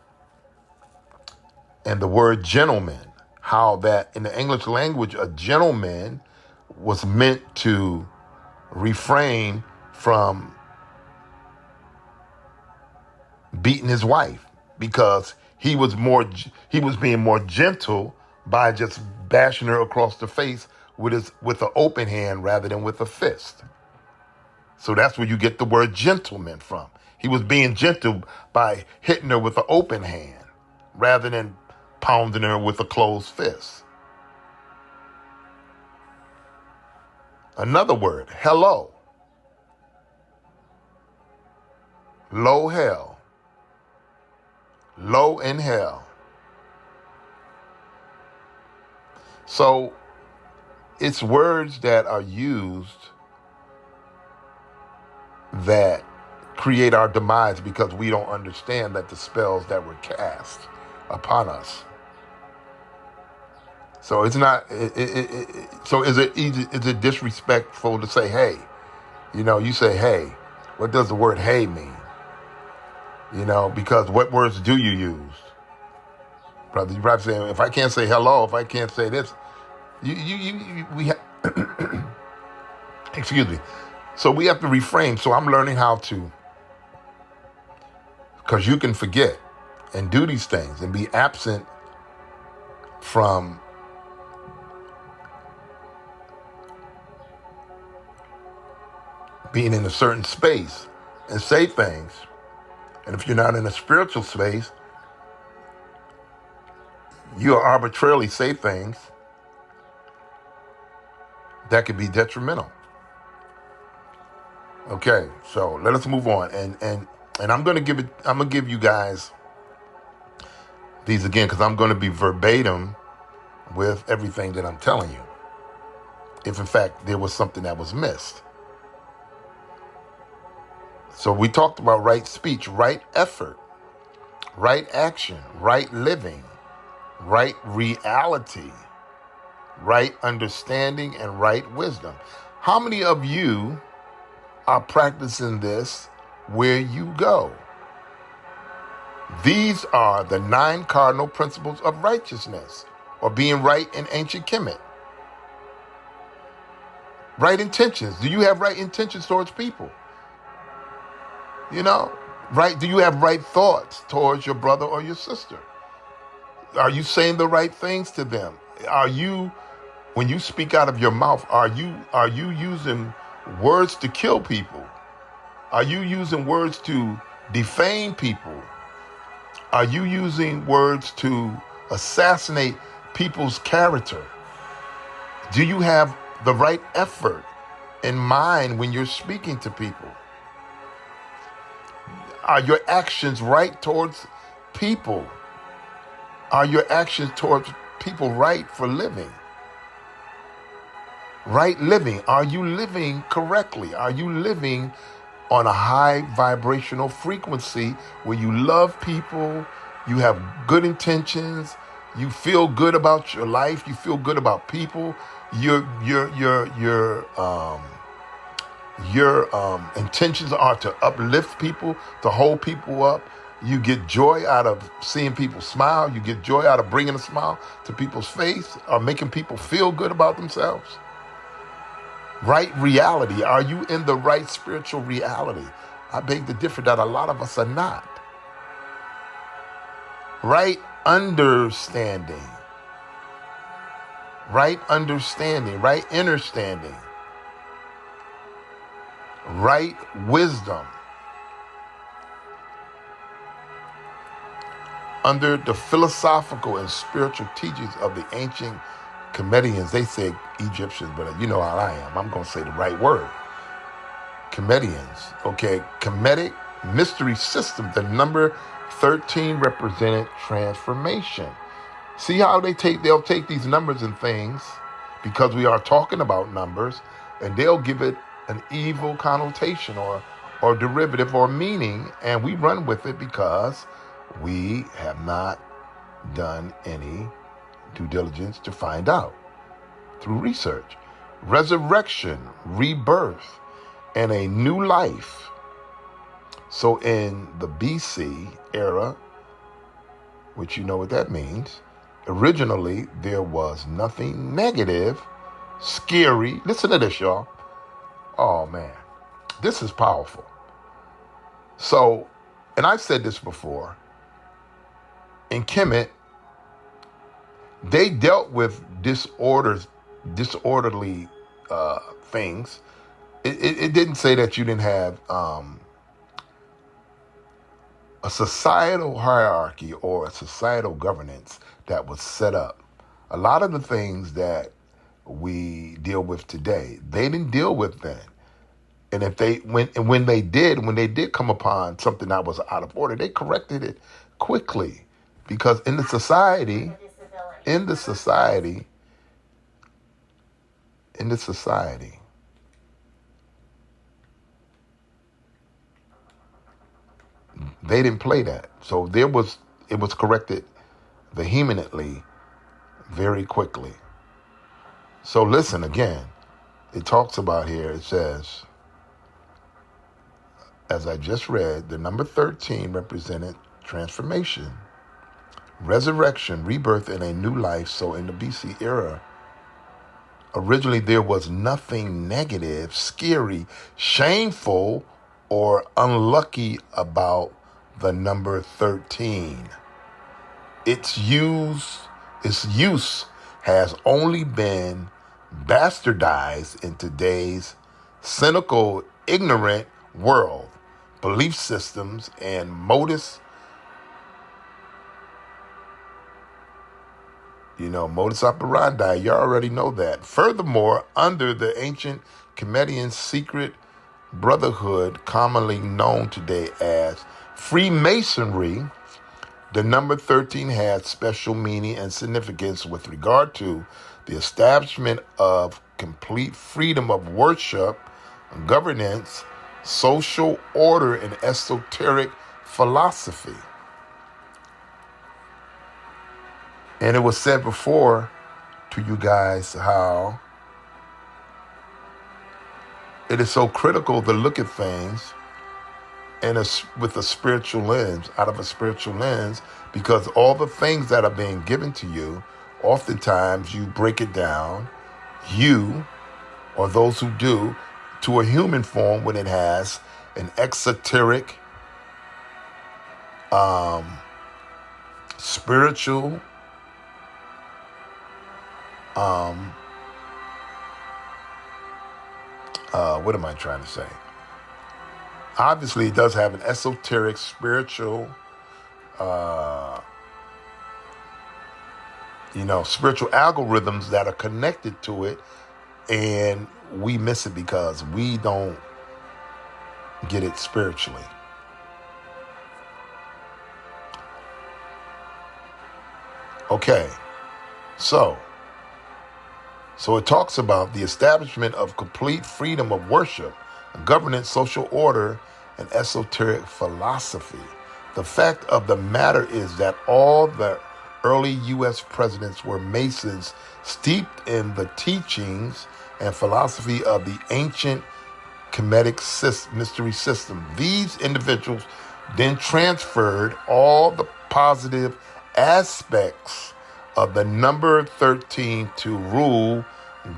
and the word gentleman, how that in the English language, a gentleman was meant to refrain from beating his wife because he was being more gentle by just bashing her across the face with an open hand rather than with a fist. So that's where you get the word gentleman from. He was being gentle by hitting her with an open hand rather than pounding her with a closed fist. Another word, hello. Low hell. Low in hell. So it's words that are used that create our demise because we don't understand that the spells that were cast upon us. So it's not. So is it disrespectful to say hey? You say hey. What does the word hey mean? Because what words do you use, brother? You probably say if I can't say hello, if I can't say this, excuse me. So we have to reframe. So I'm learning how to, because you can forget and do these things and be absent from being in a certain space and say things. And if you're not in a spiritual space, you'll arbitrarily say things that could be detrimental. Okay, so let us move on. And I'm gonna give you guys these again because I'm gonna be verbatim with everything that I'm telling you. If in fact there was something that was missed. So we talked about right speech, right effort, right action, right living, right reality, right understanding, and right wisdom. How many of you are practicing this where you go? These are the 9 cardinal principles of righteousness, or being right in ancient Kemet. Right intentions. Do you have right intentions towards people? Right? Do you have right thoughts towards your brother or your sister? Are you saying the right things to them? Are you, when you speak out of your mouth, are you using words to kill people? Are you using words to defame people? Are you using words to assassinate people's character? Do you have the right effort in mind when you're speaking to people? Are your actions right towards people? Are your actions towards people right for living? Right living. Are you living correctly? Are you living on a high vibrational frequency where you love people, you have good intentions, you feel good about your life, you feel good about people, your intentions are to uplift people, to hold people up. You get joy out of seeing people smile. You get joy out of bringing a smile to people's face or making people feel good about themselves. Right reality. Are you in the right spiritual reality? I beg to differ that a lot of us are not. Right understanding. Right understanding. Right understanding. Right wisdom. Under the philosophical and spiritual teachings of the ancient Comedians, they say Egyptians, but you know how I am. I'm going to say the right word. Comedians. Okay, Kemetic mystery system. The number 13 represented transformation. See how they'll take these numbers and things, because we are talking about numbers, and they'll give it an evil connotation or derivative or meaning, and we run with it because we have not done any due diligence to find out through research. Resurrection, rebirth, and a new life. So in the BC era, which you know what that means, originally there was nothing negative, scary. Listen to this, y'all. Oh man, this is powerful. So, and I've said this before, in Kemet, they dealt with disorderly things. It didn't say that you didn't have a societal hierarchy or a societal governance that was set up. A lot of the things that we deal with today, they didn't deal with then. And when they did come upon something that was out of order, they corrected it quickly. Because in the society, they didn't play that. So it was corrected vehemently, very quickly. So listen again, it talks about here, it says, as I just read, the number 13 represented transformation, resurrection, rebirth, and a new life. So in the BC era, originally there was nothing negative, scary, shameful, or unlucky about the number 13. Its use has only been bastardized in today's cynical, ignorant world. Belief systems and modus operandi, you already know that. Furthermore, under the ancient Comedian secret brotherhood, commonly known today as Freemasonry, the number 13 had special meaning and significance with regard to the establishment of complete freedom of worship, governance, social order, and esoteric philosophy. And it was said before to you guys how it is so critical to look at things with a spiritual lens, out of a spiritual lens, because all the things that are being given to you, oftentimes you break it down, you or those who do, to a human form when it has an exoteric, spiritual, what am I trying to say? Obviously, it does have an esoteric, spiritual, spiritual algorithms that are connected to it, and we miss it because we don't get it spiritually. Okay, so it talks about the establishment of complete freedom of worship, governance, social order, and esoteric philosophy. The fact of the matter is that all the early U.S. presidents were Masons steeped in the teachings and philosophy of the ancient Kemetic mystery system. These individuals then transferred all the positive aspects of the number 13 to rule,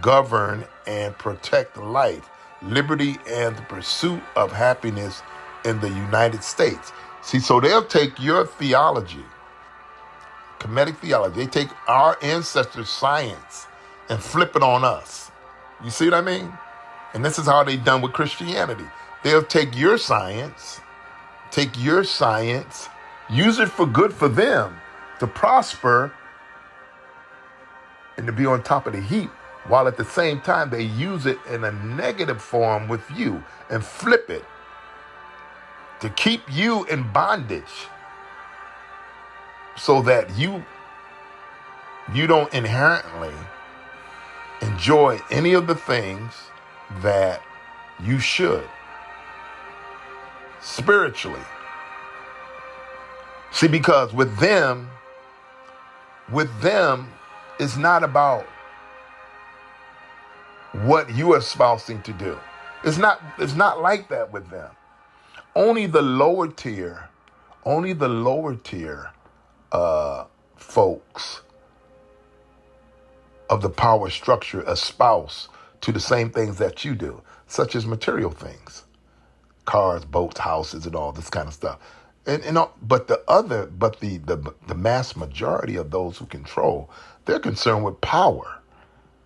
govern, and protect life, liberty, and the pursuit of happiness in the United States. See, so they'll take your theology, Kemetic theology, they take our ancestors' science and flip it on us. You see what I mean? And this is how they've done with Christianity. They'll take your science, use it for good for them, to prosper and to be on top of the heap, while at the same time they use it in a negative form with you and flip it to keep you in bondage so that you don't inherently enjoy any of the things that you should spiritually. See, because with them, it's not about what you are espousing to do. It's not like that with them. Only the lower tier folks of the power structure espouse to the same things that you do, such as material things, cars, boats, houses, and all this kind of stuff. But the mass majority of those who control, they're concerned with power.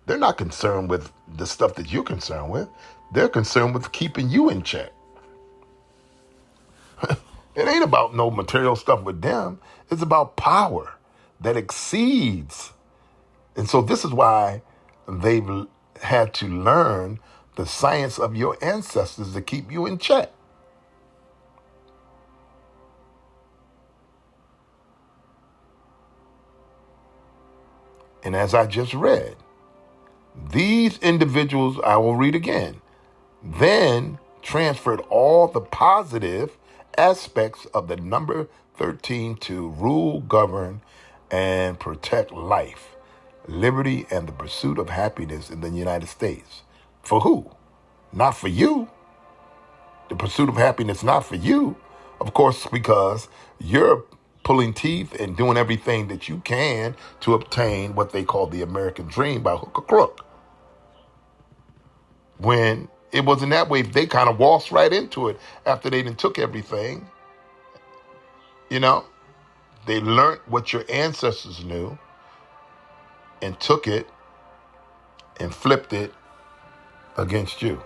They're not concerned with the stuff that you're concerned with. They're concerned with keeping you in check. It ain't about no material stuff with them. It's about power that exceeds. And so this is why they've had to learn the science of your ancestors to keep you in check. And as I just read, these individuals, I will read again, then transferred all the positive aspects of the number 13 to rule, govern, and protect life, liberty, and the pursuit of happiness in the United States. For who? Not for you. The pursuit of happiness, not for you. Of course, because you're pulling teeth and doing everything that you can to obtain what they call the American dream by hook or crook. When it wasn't that way, they kind of waltzed right into it after they done took everything. You know, they learned what your ancestors knew and took it and flipped it against you.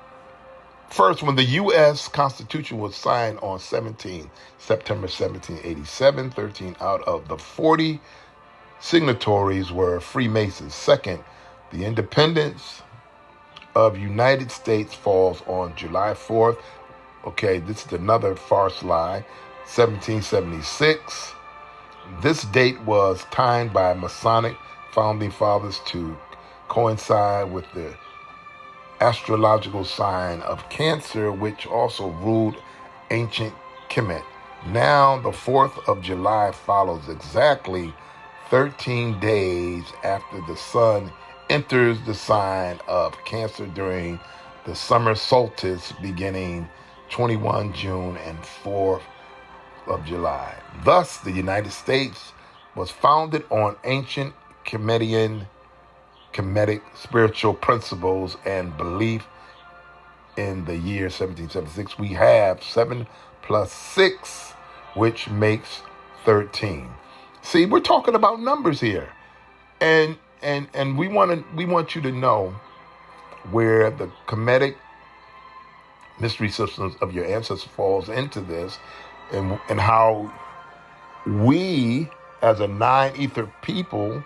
First, when the U.S. Constitution was signed on September 1787, 13 out of the 40 signatories were Freemasons. Second, the independence of United States falls on July 4th. Okay, this is another farce lie. 1776. This date was timed by Masonic founding fathers to coincide with the astrological sign of Cancer, which also ruled ancient Kemet. Now, the 4th of July follows exactly 13 days after the sun enters the sign of Cancer during the summer solstice beginning 21 June and 4th of July. Thus, the United States was founded on ancient Kemetic spiritual principles and belief. In the year 1776, we have 7 plus 6, which makes 13. See, we're talking about numbers here. And we want you to know where the Kemetic mystery systems of your ancestors falls into this, and how we as a nine-ether people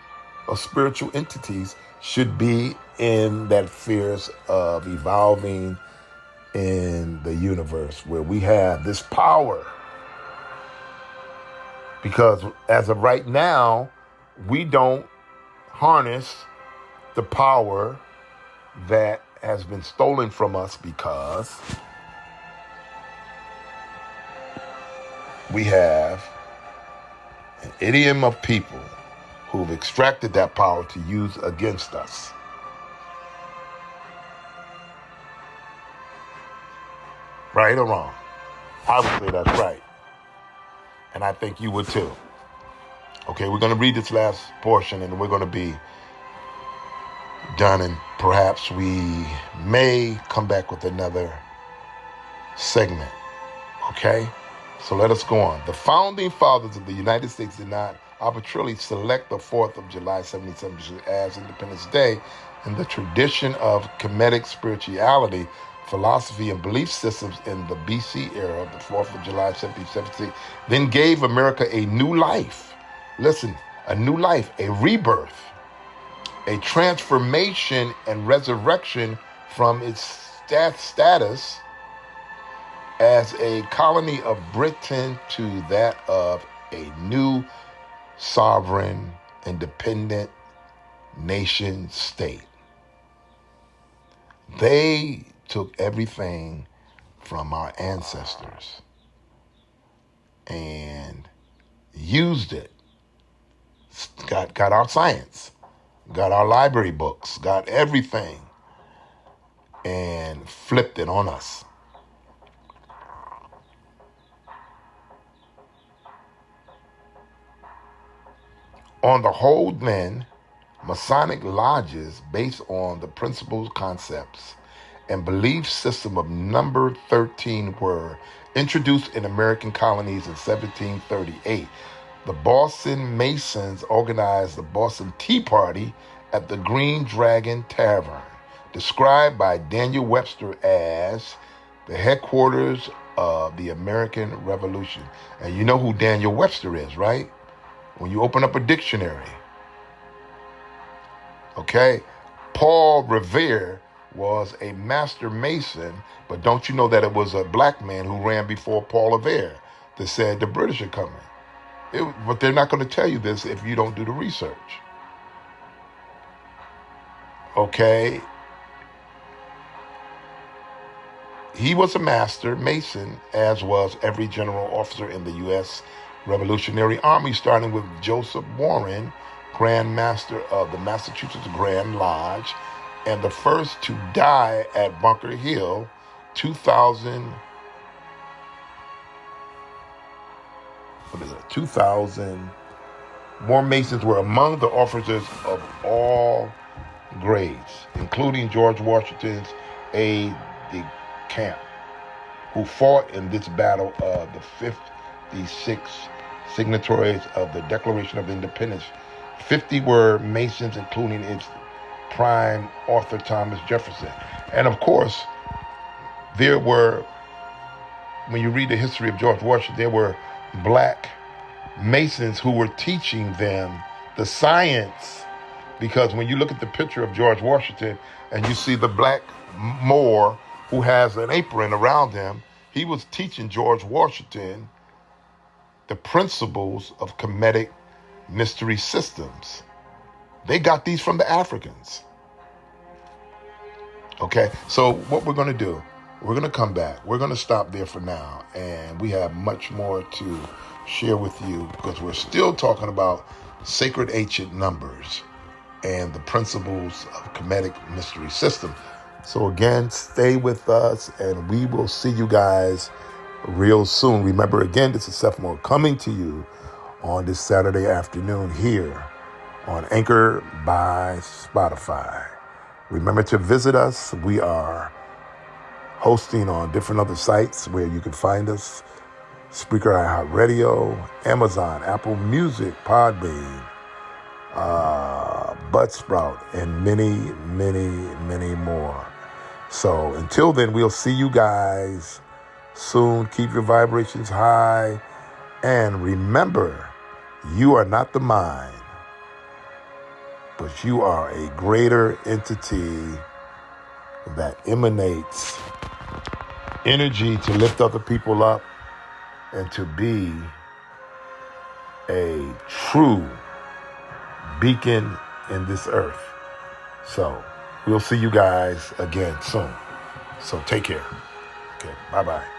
of spiritual entities should be in that fears of evolving in the universe where we have this power. Because as of right now, we don't harness the power that has been stolen from us because we have an idiom of people who've extracted that power to use against us. Right or wrong? I would say that's right. And I think you would too. Okay, we're going to read this last portion and we're going to be done, and perhaps we may come back with another segment. Okay? So let us go on. The founding fathers of the United States did not arbitrarily select the 4th of July 1776 as Independence Day. In the tradition of Kemetic spirituality, philosophy, and belief systems in the BC era, the 4th of July 1776, then gave America a new life. Listen, a new life, a rebirth, a transformation and resurrection from its status as a colony of Britain to that of a new sovereign, independent nation state. They took everything from our ancestors and used it. Got our science, got our library books, got everything, and flipped it on us. On the whole, then, Masonic lodges based on the principles, concepts, and belief system of number 13 were introduced in American colonies in 1738. The Boston Masons organized the Boston Tea Party at the Green Dragon Tavern, described by Daniel Webster as the headquarters of the American Revolution. And you know who Daniel Webster is, right? When you open up a dictionary, okay? Paul Revere was a master mason, but don't you know that it was a black man who ran before Paul Revere that said the British are coming? But they're not going to tell you this if you don't do the research. Okay? He was a master mason, as was every general officer in the U.S. Revolutionary Army, starting with Joseph Warren, Grand Master of the Massachusetts Grand Lodge, and the first to die at Bunker Hill, 2000. 2000. More Masons were among the officers of all grades, including George Washington's aide de camp, who fought in this battle of the 56 signatories of the Declaration of Independence. 50 were Masons, including its prime author, Thomas Jefferson. And of course, there were, when you read the history of George Washington, there were black Masons who were teaching them the science. Because when you look at the picture of George Washington and you see the black Moor who has an apron around him, he was teaching George Washington the principles of Kemetic mystery systems. They got these from the Africans. Okay, so what we're going to do, we're going to come back. We're going to stop there for now, and we have much more to share with you because we're still talking about sacred ancient numbers and the principles of Kemetic mystery system. So again, stay with us, and we will see you guys real soon. Remember, again, this is Seth Moore coming to you on this Saturday afternoon here on Anchor by Spotify. Remember to visit us. We are hosting on different other sites where you can find us: Spreaker, iHeartRadio, Amazon, Apple Music, Podbean, Buzzsprout, and many, many, many more. So until then, we'll see you guys soon. Keep your vibrations high. And remember, you are not the mind, but you are a greater entity that emanates energy to lift other people up and to be a true beacon in this earth. So we'll see you guys again soon. So take care. Okay, bye-bye.